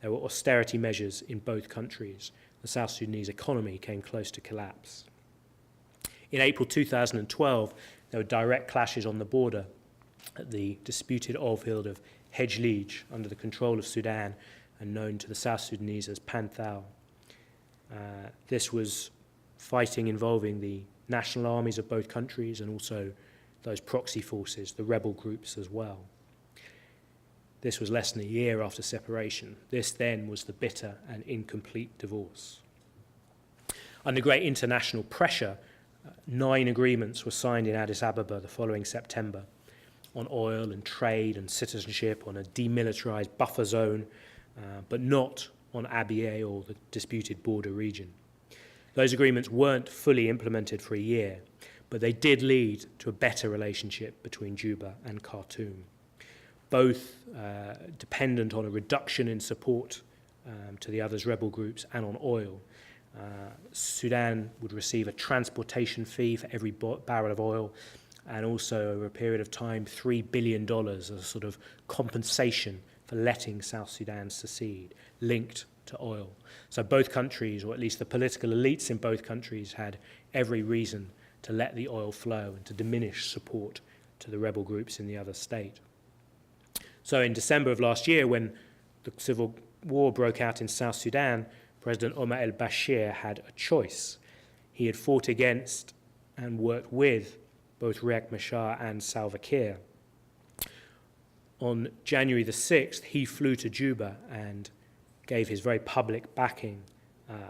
There were austerity measures in both countries. The South Sudanese economy came close to collapse. In April 2012, there were direct clashes on the border at the disputed oil field of Hejlij, under the control of Sudan and known to the South Sudanese as Panthal. This was fighting involving the national armies of both countries and also those proxy forces, the rebel groups as well. This was less than a year after separation. This then was the bitter and incomplete divorce. Under great international pressure, 9 agreements were signed in Addis Ababa the following September on oil and trade and citizenship, on a demilitarized buffer zone, but not on Abyei or the disputed border region. Those agreements weren't fully implemented for a year, but they did lead to a better relationship between Juba and Khartoum, both dependent on a reduction in support to the others' rebel groups and on oil. Sudan would receive a transportation fee for every barrel of oil, and also over a period of time $3 billion as a sort of compensation for letting South Sudan secede, linked to oil. So both countries, or at least the political elites in both countries, had every reason to let the oil flow and to diminish support to the rebel groups in the other state. So in December of last year, when the civil war broke out in South Sudan, President Omar al-Bashir had a choice. He had fought against and worked with both Riek Machar and Salva Kiir. On January the 6th, he flew to Juba and gave his very public backing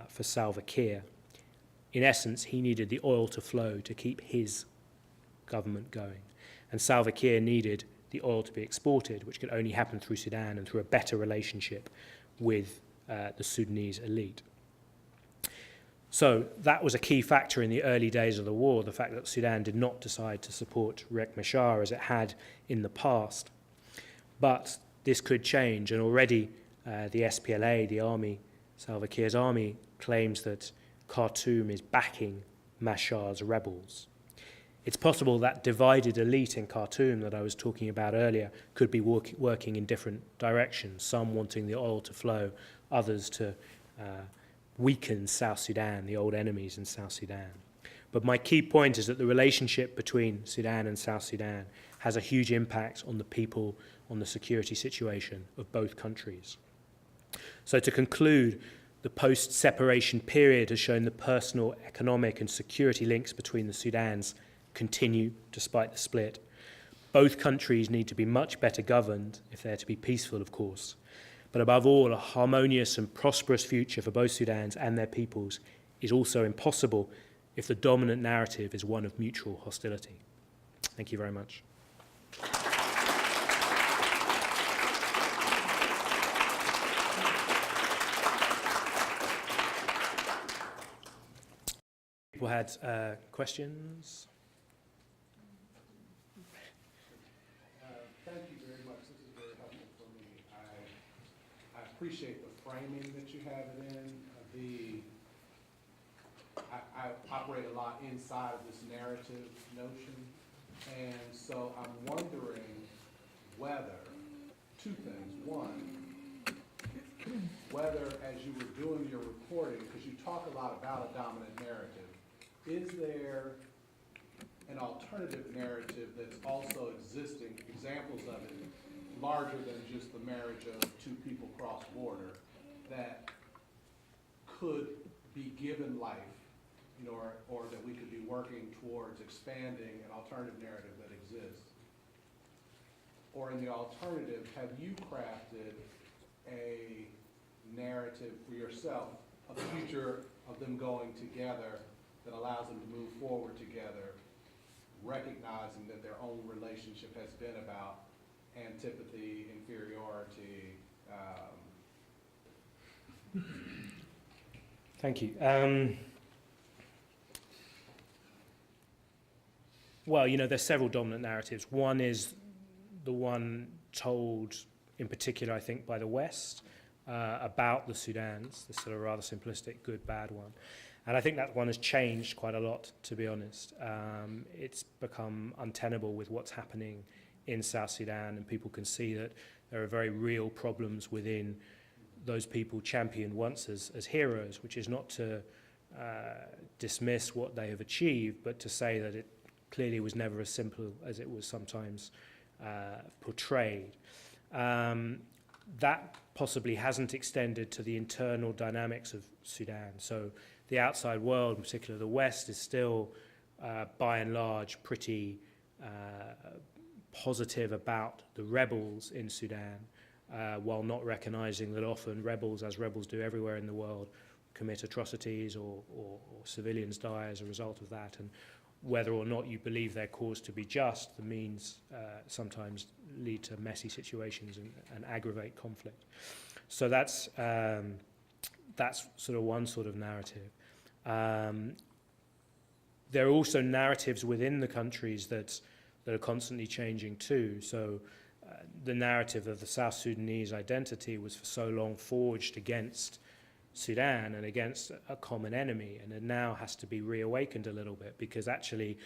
for Salva Kiir. In essence, he needed the oil to flow to keep his government going. And Salva Kiir needed the oil to be exported, which could only happen through Sudan and through a better relationship with the Sudanese elite. So that was a key factor in the early days of the war, the fact that Sudan did not decide to support Riek Machar as it had in the past. But this could change, and already the SPLA, the army, Salva Kiir's army, claims that Khartoum is backing Machar's rebels. It's possible that divided elite in Khartoum that I was talking about earlier could be working in different directions, some wanting the oil to flow, others to weaken South Sudan, the old enemies in South Sudan. But my key point is that the relationship between Sudan and South Sudan has a huge impact on the people, on the security situation of both countries. So to conclude, the post-separation period has shown the personal, economic and security links between the Sudans continue despite the split. Both countries need to be much better governed if they're to be peaceful, of course. But above all, a harmonious and prosperous future for both Sudans and their peoples is also impossible if the dominant narrative is one of mutual hostility. Thank you very much. People had questions? Thank you very much. This is very helpful for me. I appreciate the framing that you have it in. I operate a lot inside of this narrative notion, and so I'm wondering whether, two things. One, whether as you were doing your reporting, because you talk a lot about a dominant narrative, is there an alternative narrative that's also existing, examples of it, larger than just the marriage of two people cross-border, that could be given life, you know, or that we could be working towards expanding an alternative narrative that exists? Or in the alternative, have you crafted a narrative for yourself, a future of them going together that allows them to move forward together, recognizing that their own relationship has been about antipathy, inferiority? Thank you. Well, you know, there's several dominant narratives. One is the one told in particular, I think, by the West about the Sudans, this sort of rather simplistic good, bad one. And I think that one has changed quite a lot, to be honest. It's become untenable with what's happening in South Sudan, and people can see that there are very real problems within those people championed once as heroes, which is not to dismiss what they have achieved, but to say that it clearly was never as simple as it was sometimes portrayed. That possibly hasn't extended to the internal dynamics of Sudan. So the outside world, in particular the West, is still by and large pretty positive about the rebels in Sudan, while not recognizing that often rebels, as rebels do everywhere in the world, commit atrocities or civilians die as a result of that. And whether or not you believe their cause to be just, the means sometimes lead to messy situations and aggravate conflict. So that's sort of one sort of narrative. There are also narratives within the countries that are constantly changing too. So the narrative of the South Sudanese identity was for so long forged against Sudan and against a common enemy, and it now has to be reawakened a little bit, because actually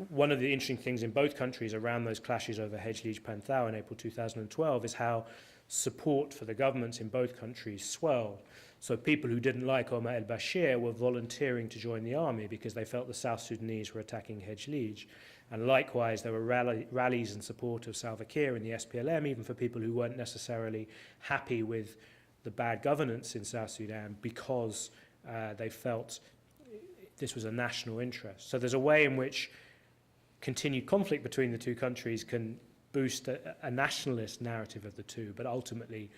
one of the interesting things in both countries around those clashes over Hejlij Panthau in April 2012 is how support for the governments in both countries swelled. So people who didn't like Omar el-Bashir were volunteering to join the army because they felt the South Sudanese were attacking Hejlij. And likewise, there were rallies in support of Salva Kiir and the SPLM, even for people who weren't necessarily happy with the bad governance in South Sudan, because they felt this was a national interest. So there's a way in which continued conflict between the two countries can boost a nationalist narrative of the two, but ultimately,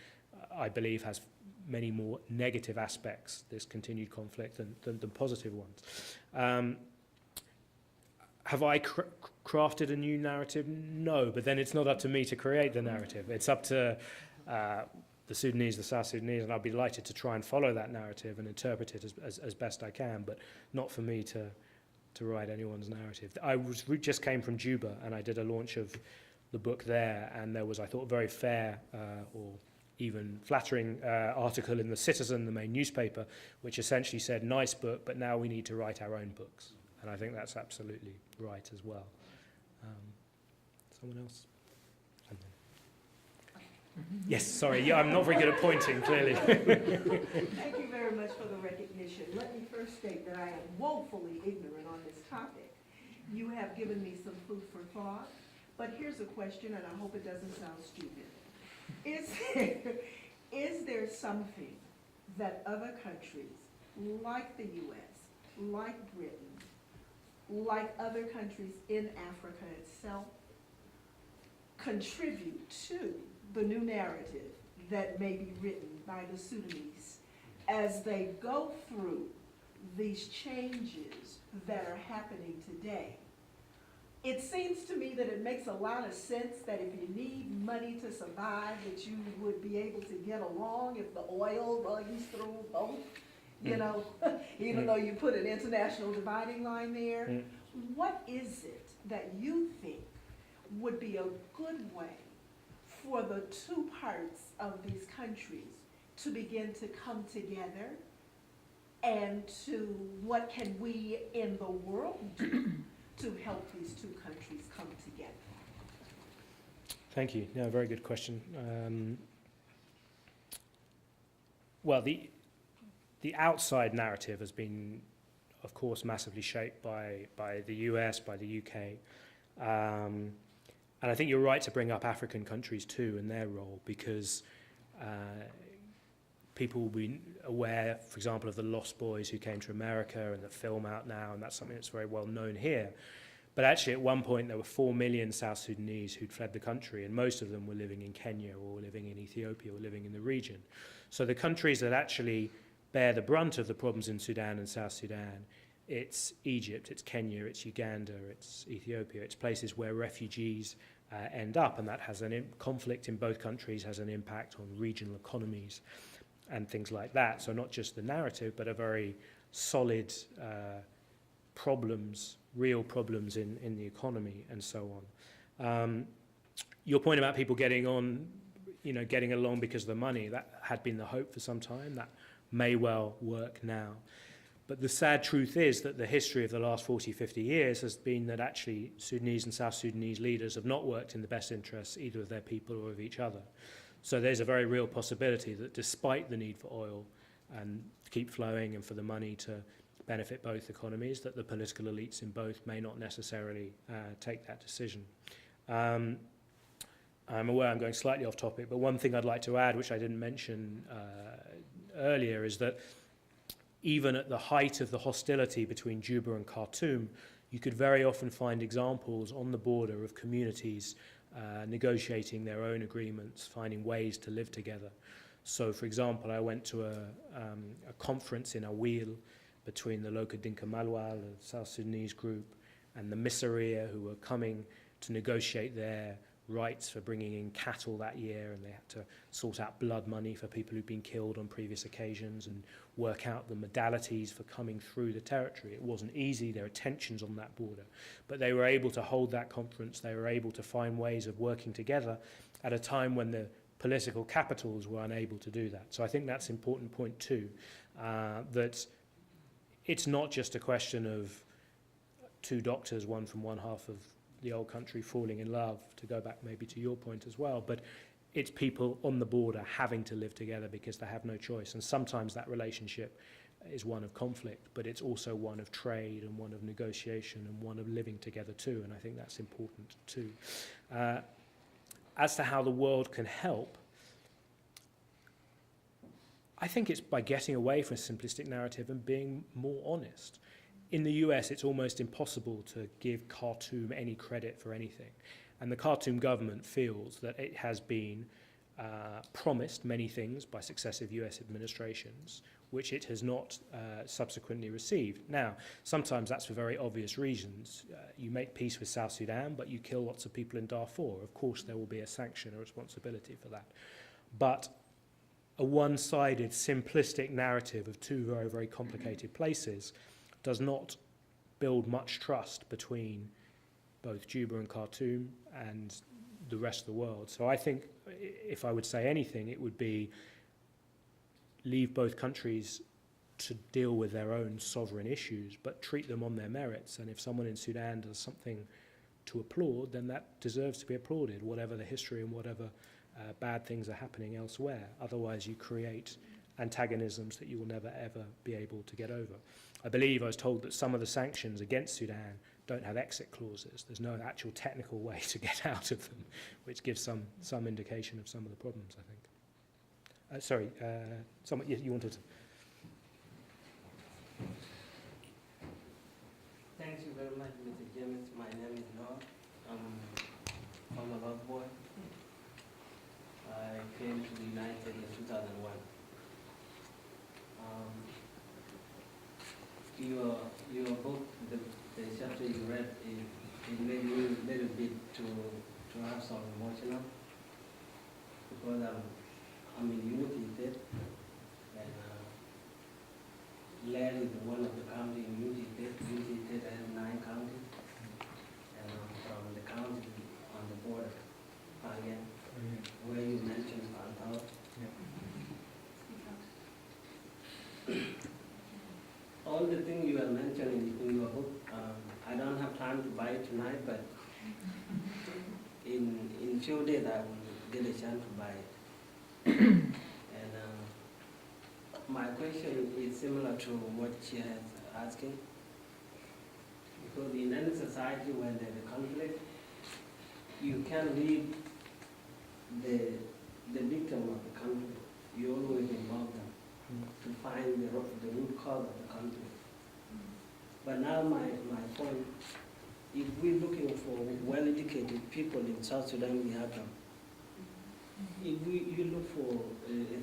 I believe, has many more negative aspects, this continued conflict, than positive ones. Have I crafted a new narrative? No, but then it's not up to me to create the narrative. It's up to the Sudanese, the South Sudanese, and I'll be delighted to try and follow that narrative and interpret it as best I can, but not for me to write anyone's narrative. I just came from Juba, and I did a launch of the book there, and there was, I thought, a very fair or even flattering article in The Citizen, the main newspaper, which essentially said, nice book, but now we need to write our own books. And I think that's absolutely right as well. Someone else? Yes, sorry, yeah, I'm not very good at pointing, clearly. Thank you very much for the recognition. Let me first state that I am woefully ignorant on this topic. You have given me some food for thought, but here's a question, and I hope it doesn't sound stupid. Is there something that other countries, like the U.S., like Britain, like other countries in Africa itself, contribute to the new narrative that may be written by the Sudanese as they go through these changes that are happening today. It seems to me that it makes a lot of sense that if you need money to survive, that you would be able to get along if the oil runs through both, you know, even though you put an international dividing line there. What is it that you think would be a good way for the two parts of these countries to begin to come together, and to what can we in the world do to help these two countries come together? Thank you. No, very good question. Well, the outside narrative has been, of course, massively shaped by the US, by the UK. And I think you're right to bring up African countries too and their role, because people will be aware, for example, of the Lost Boys who came to America and the film out now, and that's something that's very well known here. But actually at one point there were 4 million South Sudanese who'd fled the country, and most of them were living in Kenya or living in Ethiopia or living in the region. So the countries that actually bear the brunt of the problems in Sudan and South Sudan, it's Egypt, it's Kenya, it's Uganda, it's Ethiopia, it's places where refugees end up, and that has conflict in both countries has an impact on regional economies and things like that. So not just the narrative, but a very solid problems, real problems in the economy and so on. Your point about people getting on, getting along because of the money, that had been the hope for some time. That may well work now. But the sad truth is that the history of the last 40, 50 years has been that actually Sudanese and South Sudanese leaders have not worked in the best interests either of their people or of each other. So there's a very real possibility that despite the need for oil and to keep flowing and for the money to benefit both economies, that the political elites in both may not necessarily take that decision. I'm aware I'm going slightly off topic, but one thing I'd like to add, which I didn't mention earlier, is that even at the height of the hostility between Juba and Khartoum, you could very often find examples on the border of communities negotiating their own agreements, finding ways to live together. So, for example, I went to a conference in Abyei between the Loka Dinka Malwal, a South Sudanese group, and the Misseria, who were coming to negotiate their rights for bringing in cattle that year, and they had to sort out blood money for people who'd been killed on previous occasions and work out the modalities for coming through the territory. It wasn't easy, there are tensions on that border, but they were able to hold that conference, they were able to find ways of working together at a time when the political capitals were unable to do that. So I think that's an important point too, that it's not just a question of two doctors, one from one half of the old country falling in love, to go back maybe to your point as well, but it's people on the border having to live together because they have no choice. And sometimes that relationship is one of conflict, but it's also one of trade and one of negotiation and one of living together too, and I think that's important too. As to how the world can help, I think it's by getting away from a simplistic narrative and being more honest. In the US, it's almost impossible to give Khartoum any credit for anything. And the Khartoum government feels that it has been promised many things by successive US administrations, which it has not subsequently received. Now, sometimes that's for very obvious reasons. You make peace with South Sudan, but you kill lots of people in Darfur. Of course, there will be a sanction, a responsibility for that. But a one-sided, simplistic narrative of two very, very complicated places does not build much trust between both Juba and Khartoum and the rest of the world. So I think if I would say anything, it would be leave both countries to deal with their own sovereign issues, but treat them on their merits. And if someone in Sudan does something to applaud, then that deserves to be applauded, whatever the history and whatever bad things are happening elsewhere. Otherwise, you create antagonisms that you will never, ever be able to get over. I believe I was told that some of the sanctions against Sudan don't have exit clauses. There's no actual technical way to get out of them, which gives some indication of some of the problems, I think. Sorry, you wanted to... Thank you very much, Mr. James. My name is Noah. from a lost boy. I came to the United States in 2001. Your book, the chapter you read, it made me a little bit to have some emotional, because I'm in Unity State, and Lair is one of the counties in Unity State. Unity State has 9 counties, and I'm from the county on the border, again, where you mentioned Pantao. All the things you are mentioning in your book, I don't have time to buy it tonight, but in few days I will get a chance to buy it. And my question is similar to what she has asking, because in any society where there's a conflict, you can't leave the victim of the conflict. You always involve them to find the root cause of the conflict. But now my point, if we're looking for well-educated people in South Sudan, we have them. If you look for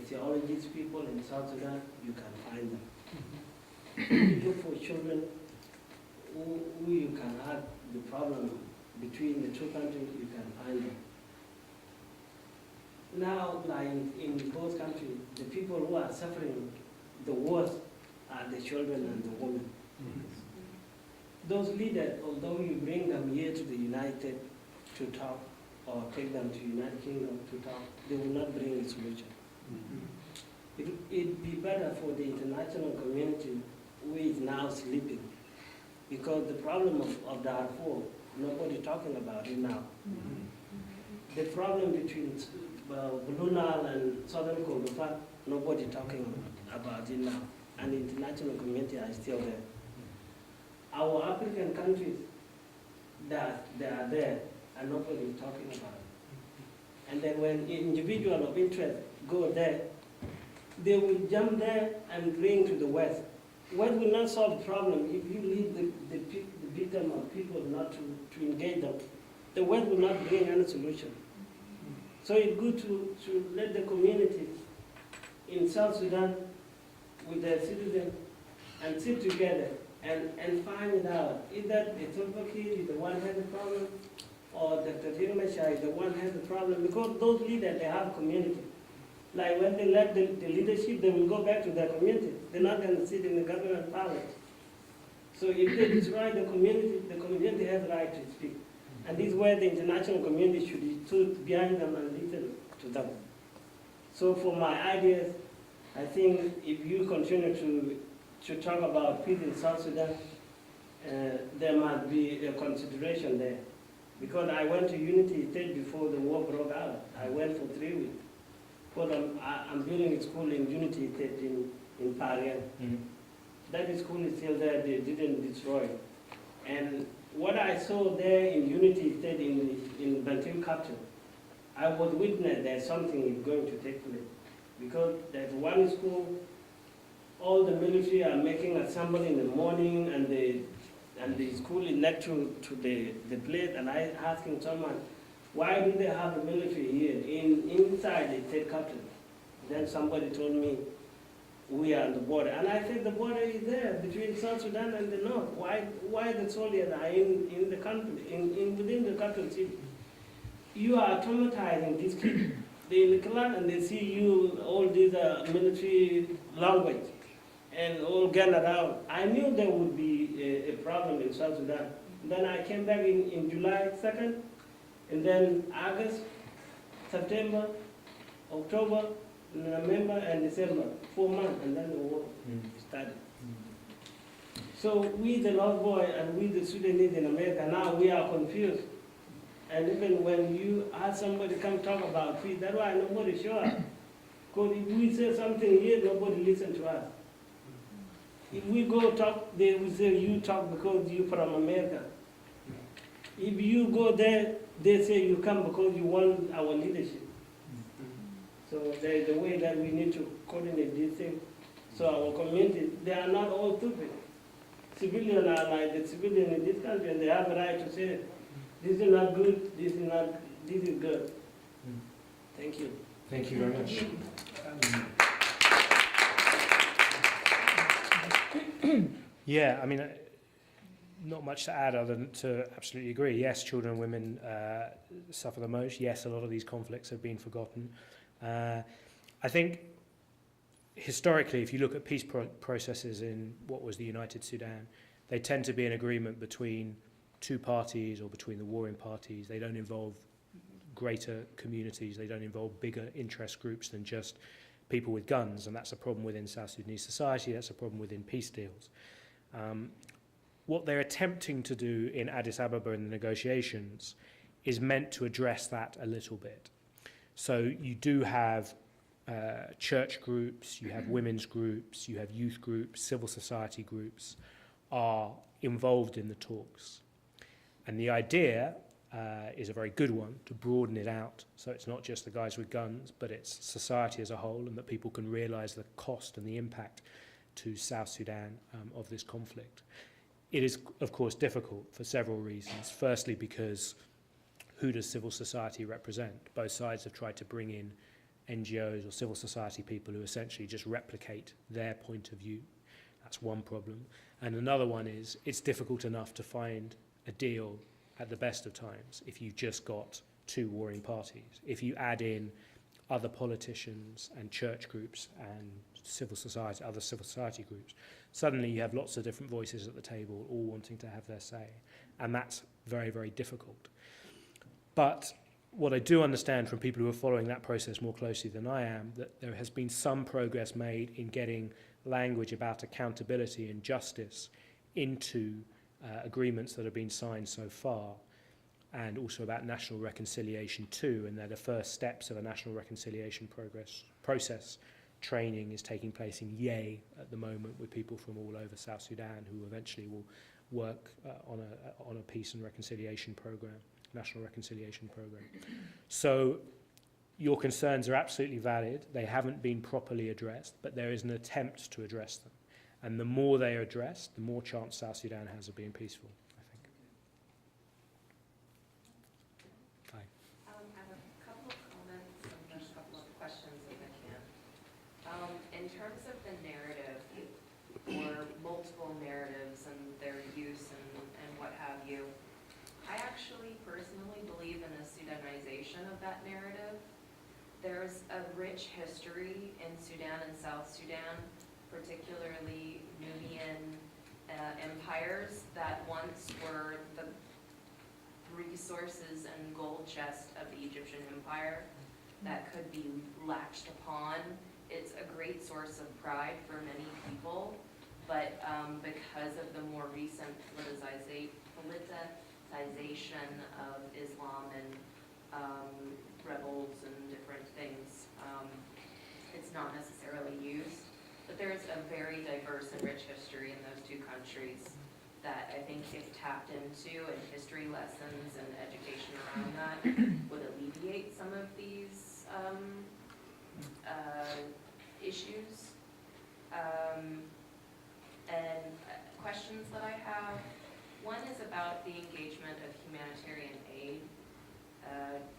theologists people in South Sudan, you can find them. If you look for children who you can have the problem between the two countries, you can find them. Now, like in both countries, the people who are suffering the worst are the children and the women. Those leaders, although you bring them here to the United to talk, or take them to United Kingdom to talk, they will not bring a solution. It'd be better for the international community who is now sleeping, because the problem of Darfur, nobody talking about it now. The problem between Blue Nile and Southern Kordofan, nobody talking about it now, and the international community are still there. Our African countries, they are there, and nobody is talking about it. And then when individuals of interest go there, they will jump there and bring to the West. West will not solve the problem if you leave the victim of people not to engage them. The West will not bring any solution. So it's good to let the community in South Sudan with their citizens and sit together and find it out. Either Ethiopia is the one who has the problem, or Dr. Dirmasha is the one who has the problem, because those leaders, they have community. Like when they let the leadership, they will go back to their community. They're not going to sit in the government palace. So if they destroy the community has the right to speak. And this is where the international community should stood behind them and listen to them. So for my ideas, I think if you continue to talk about peace in South Sudan, there must be a consideration there. Because I went to Unity State before the war broke out. I went for 3 weeks. Because I'm building a school in Unity State in Parian. That school is still there, they didn't destroy it. And what I saw there in Unity State in Bantu capital, I was witness that something is going to take place. Because there's one school, all the military are making assembly in the morning, and the school is next to the place, and I asking someone, why do they have the military here inside the state capital? Then somebody told me, we are on the border. And I said the border is there between South Sudan and the north. Why the soldiers are in the country, within the capital city? You are traumatizing these kids. They in the class and they see you, all these military language, and all gathered around. I knew there would be a problem in South Sudan. Then I came back in July 2nd, and then August, September, October, November, and December, 4 months, and then the war started. So we, the North Boy, and we, the Sudanese in America, now we are confused. And even when you ask somebody to come talk about peace, that's why nobody show up. Because if we say something here, nobody listen to us. If we go talk, they will say you talk because you from America. If you go there, they say you come because you want our leadership. So there is a way that we need to coordinate these things. So our community, they are not all stupid. Civilians are like the civilian in this country, and they have a right to say, this is not good, this is not This is good. Thank you. Thank you very much. Yeah, I mean, not much to add other than to absolutely agree. Yes, children and women suffer the most. Yes, a lot of these conflicts have been forgotten. I think historically, if you look at peace processes in what was the United Sudan, they tend to be an agreement between two parties or between the warring parties. They don't involve greater communities. They don't involve bigger interest groups than just people with guns, and that's a problem within South Sudanese society. That's a problem within peace deals. What they're attempting to do in Addis Ababa in the negotiations is meant to address that a little bit. So you do have church groups, you have women's groups, you have youth groups, civil society groups are involved in the talks. And the idea is a very good one, to broaden it out so it's not just the guys with guns, but it's society as a whole, and that people can realise the cost and the impact to South Sudan of this conflict. It is, of course, difficult for several reasons. Firstly, because who does civil society represent? Both sides have tried to bring in NGOs or civil society people who essentially just replicate their point of view. That's one problem. And another one is it's difficult enough to find a deal at the best of times if you've just got two warring parties. If you add in other politicians and church groups and civil society, other civil society groups, suddenly you have lots of different voices at the table all wanting to have their say. And that's very, very difficult. But what I do understand from people who are following that process more closely than I am, that there has been some progress made in getting language about accountability and justice into agreements that have been signed so far, and also about national reconciliation too, and they're the first steps of a national reconciliation process. Training is taking place in Abyei at the moment with people from all over South Sudan who eventually will work on a peace and reconciliation program, national reconciliation program. So your concerns are absolutely valid. They haven't been properly addressed, but there is an attempt to address them. And the more they are addressed, the more chance South Sudan has of being peaceful, I think. Hi. I have a couple of comments and a couple of questions if I can. In terms of the narrative, or multiple narratives and their use and what have you, I actually personally believe in a Sudanization of that narrative. There's a rich history in Sudan and South Sudan, particularly Nubian empires that once were the resources and gold chest of the Egyptian empire that could be latched upon. It's a great source of pride for many people, but because of the more recent politicization of Islam and rebels and different things, it's not necessarily used. But there's a very diverse and rich history in those two countries that I think if tapped into, and history lessons and education around that would alleviate some of these issues. And questions that I have, one is about the engagement of humanitarian aid.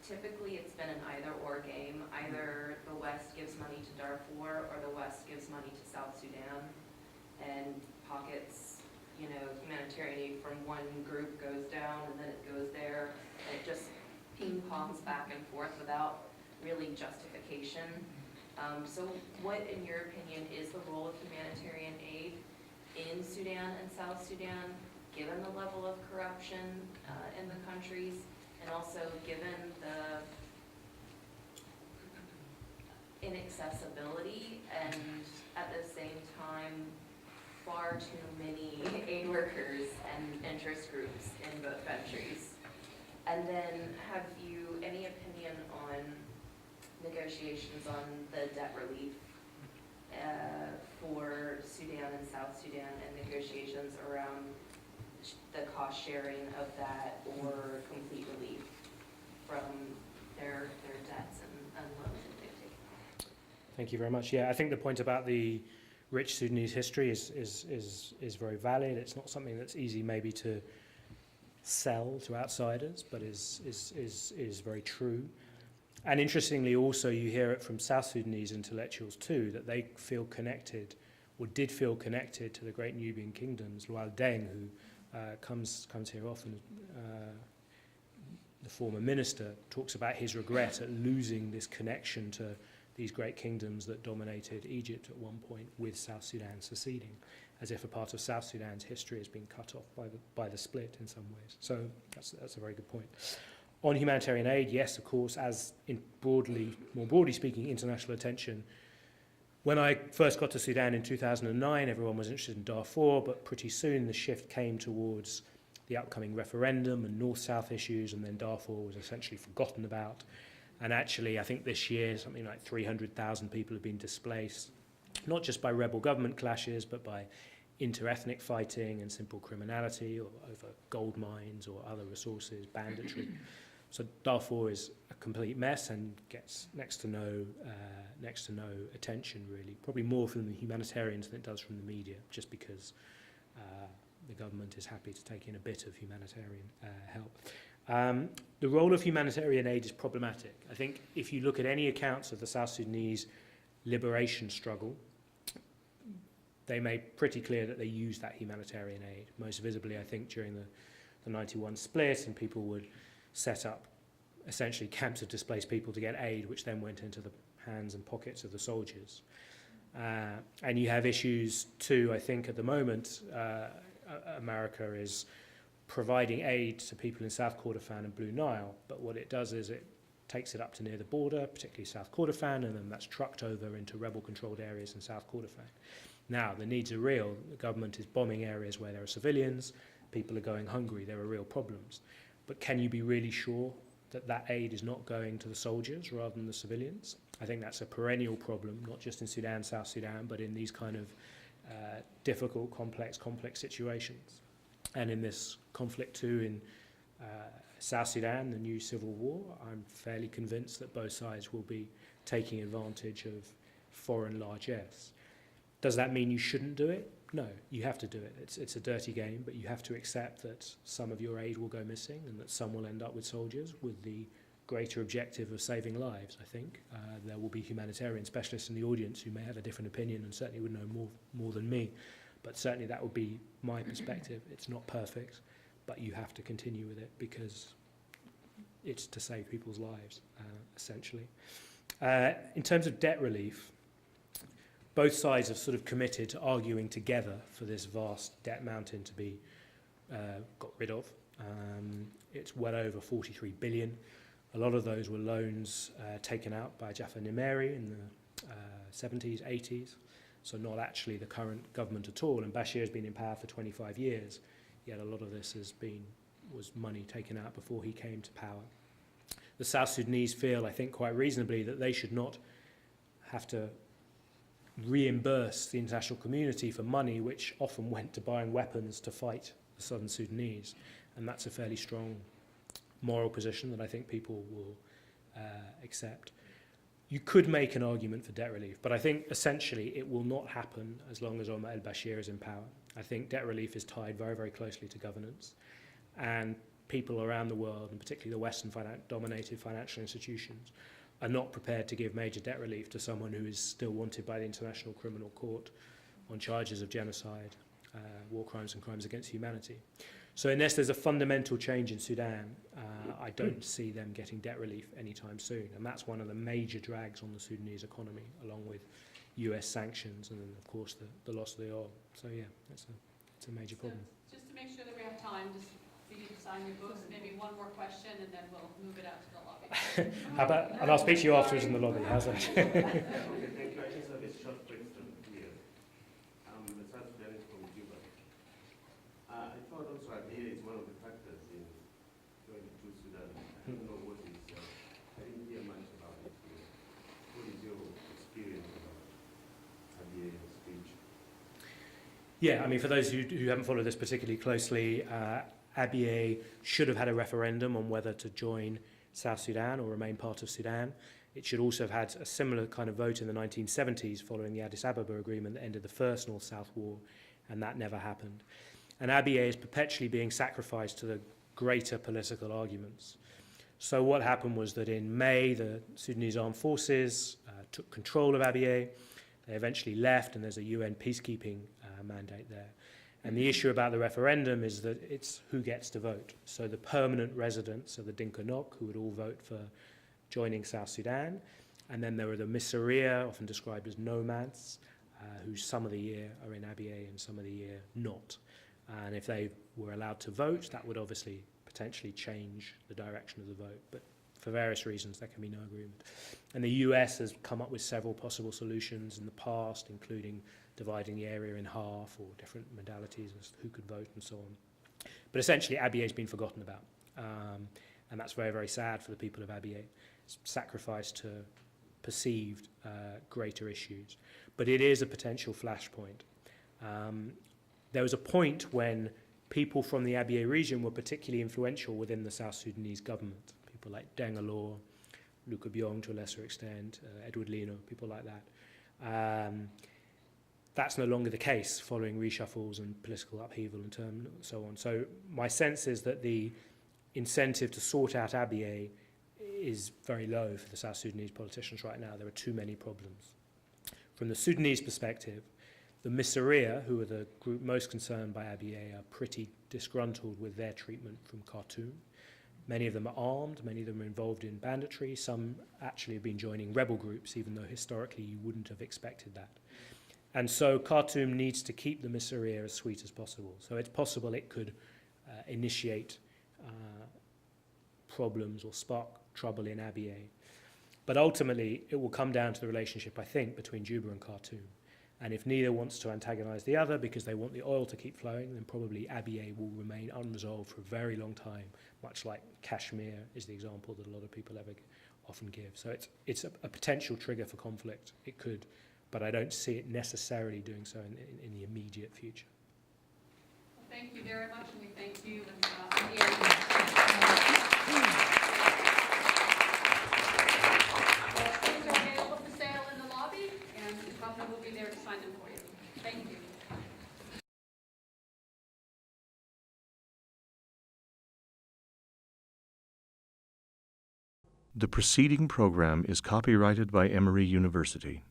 Typically it's been an either-or game. Either the West gives money to Darfur or the West gives money to South Sudan, and pockets, humanitarian aid from one group goes down and then it goes there, and it just ping-pongs back and forth without really justification. So what, in your opinion, is the role of humanitarian aid in Sudan and South Sudan, given the level of corruption in the countries, and also given the inaccessibility and at the same time far too many aid workers and interest groups in both countries? And then have you any opinion on negotiations on the debt relief for Sudan and South Sudan, and negotiations around the cost sharing of that, or complete relief from their debts and loans that they've taken? Thank you very much. Yeah, I think the point about the rich Sudanese history is very valid. It's not something that's easy maybe to sell to outsiders, but is very true. And interestingly, also, you hear it from South Sudanese intellectuals too, that they feel connected, or did feel connected, to the great Nubian kingdoms. Lual Deng, who comes here often, the former minister, talks about his regret at losing this connection to these great kingdoms that dominated Egypt at one point, with South Sudan seceding, as if a part of South Sudan's history has been cut off by the split in some ways. So that's a very good point. On humanitarian aid, yes, of course, as in more broadly speaking, international attention. When I first got to Sudan in 2009, everyone was interested in Darfur, but pretty soon the shift came towards the upcoming referendum and north-south issues, and then Darfur was essentially forgotten about. And actually, I think this year, something like 300,000 people have been displaced, not just by rebel government clashes, but by inter-ethnic fighting and simple criminality, or over gold mines or other resources, banditry. So Darfur is a complete mess and gets next to no attention, really. Probably more from the humanitarians than it does from the media, just because the government is happy to take in a bit of humanitarian help. The role of humanitarian aid is problematic. I think if you look at any accounts of the South Sudanese liberation struggle, they made pretty clear that they used that humanitarian aid. Most visibly, I think, during the 91 split, and people would set up essentially camps of displaced people to get aid, which then went into the hands and pockets of the soldiers. And you have issues too, I think, at the moment. America is providing aid to people in South Kordofan and Blue Nile, but what it does is it takes it up to near the border, particularly South Kordofan, and then that's trucked over into rebel-controlled areas in South Kordofan. Now, the needs are real. The government is bombing areas where there are civilians, people are going hungry, there are real problems. But can you be really sure that that aid is not going to the soldiers rather than the civilians? I think that's a perennial problem, not just in Sudan, South Sudan, but in these kind of difficult, complex situations. And in this conflict too in South Sudan, the new civil war, I'm fairly convinced that both sides will be taking advantage of foreign largesse. Does that mean you shouldn't do it? No, you have to do it. It's a dirty game, but you have to accept that some of your aid will go missing and that some will end up with soldiers, with the greater objective of saving lives, I think. There will be humanitarian specialists in the audience who may have a different opinion and certainly would know more than me, but certainly that would be my perspective. It's not perfect, but you have to continue with it because it's to save people's lives, essentially. In terms of debt relief, both sides have sort of committed to arguing together for this vast debt mountain to be got rid of. It's well over 43 billion. A lot of those were loans taken out by Jaffa Nimeri in the 70s, 80s, so not actually the current government at all. And Bashir has been in power for 25 years, yet a lot of this was money taken out before he came to power. The South Sudanese feel, I think quite reasonably, that they should not have to reimburse the international community for money which often went to buying weapons to fight the Southern Sudanese. And that's a fairly strong moral position that I think people will accept. You could make an argument for debt relief, but I think essentially it will not happen as long as Omar al-Bashir is in power. I think debt relief is tied very, very closely to governance, and people around the world, and particularly the Western dominated financial institutions, are not prepared to give major debt relief to someone who is still wanted by the International Criminal Court on charges of genocide, war crimes and crimes against humanity. So unless there's a fundamental change in Sudan, I don't see them getting debt relief anytime soon. And that's one of the major drags on the Sudanese economy, along with US sanctions and then, of course, the loss of the oil. So, yeah, it's a major problem. Just to make sure that we have time, just for you to sign your books, maybe one more question, and then we'll move it out to the lobby. How about, and I'll speak to you afterwards in the lobby. How's that? Okay, thank you. I just have a short question here. The South Sudanese from Juba. I thought also Abyei is one of the factors in going to Sudan. I don't know what is, I didn't hear much about it here. What is your experience about Abyei's speech? Yeah, I mean, for those who haven't followed this particularly closely, Abyei should have had a referendum on whether to join South Sudan or remain part of Sudan. It should also have had a similar kind of vote in the 1970s following the Addis Ababa agreement that ended the first North-South war, and that never happened. And Abyei is perpetually being sacrificed to the greater political arguments. So what happened was that in May, the Sudanese armed forces took control of Abyei. They eventually left, and there's a UN peacekeeping mandate there. And the issue about the referendum is that it's who gets to vote. So the permanent residents of the Dinka Nok, who would all vote for joining South Sudan, and then there are the Misseria, often described as nomads, who some of the year are in Abyei and some of the year not. And if they were allowed to vote, that would obviously potentially change the direction of the vote. But for various reasons, there can be no agreement. And the US has come up with several possible solutions in the past, including dividing the area in half or different modalities as to who could vote and so on. But essentially, Abyei has been forgotten about. And that's very, very sad for the people of Abyei. It's sacrificed to perceived greater issues. But it is a potential flashpoint. There was a point when people from the Abyei region were particularly influential within the South Sudanese government. People like Deng Alor, Luka Byong to a lesser extent, Edward Lino, people like that. That's no longer the case following reshuffles and political upheaval and so on. So my sense is that the incentive to sort out Abyei is very low for the South Sudanese politicians right now. There are too many problems. From the Sudanese perspective, the Misseria, who are the group most concerned by Abyei, are pretty disgruntled with their treatment from Khartoum. Many of them are armed, many of them are involved in banditry, some actually have been joining rebel groups, even though historically you wouldn't have expected that. And so Khartoum needs to keep the Misseria as sweet as possible. So it's possible it could initiate problems or spark trouble in Abyei. But ultimately, it will come down to the relationship, I think, between Juba and Khartoum. And if neither wants to antagonize the other because they want the oil to keep flowing, then probably Abyei will remain unresolved for a very long time, much like Kashmir is the example that a lot of people often give. So it's a potential trigger for conflict. It could, but I don't see it necessarily doing so in the immediate future. Well, thank you very much, and we thank you. Things are available for sale in the lobby, and Copnall will be there to sign them for you. Thank you. The preceding program is copyrighted by Emory University.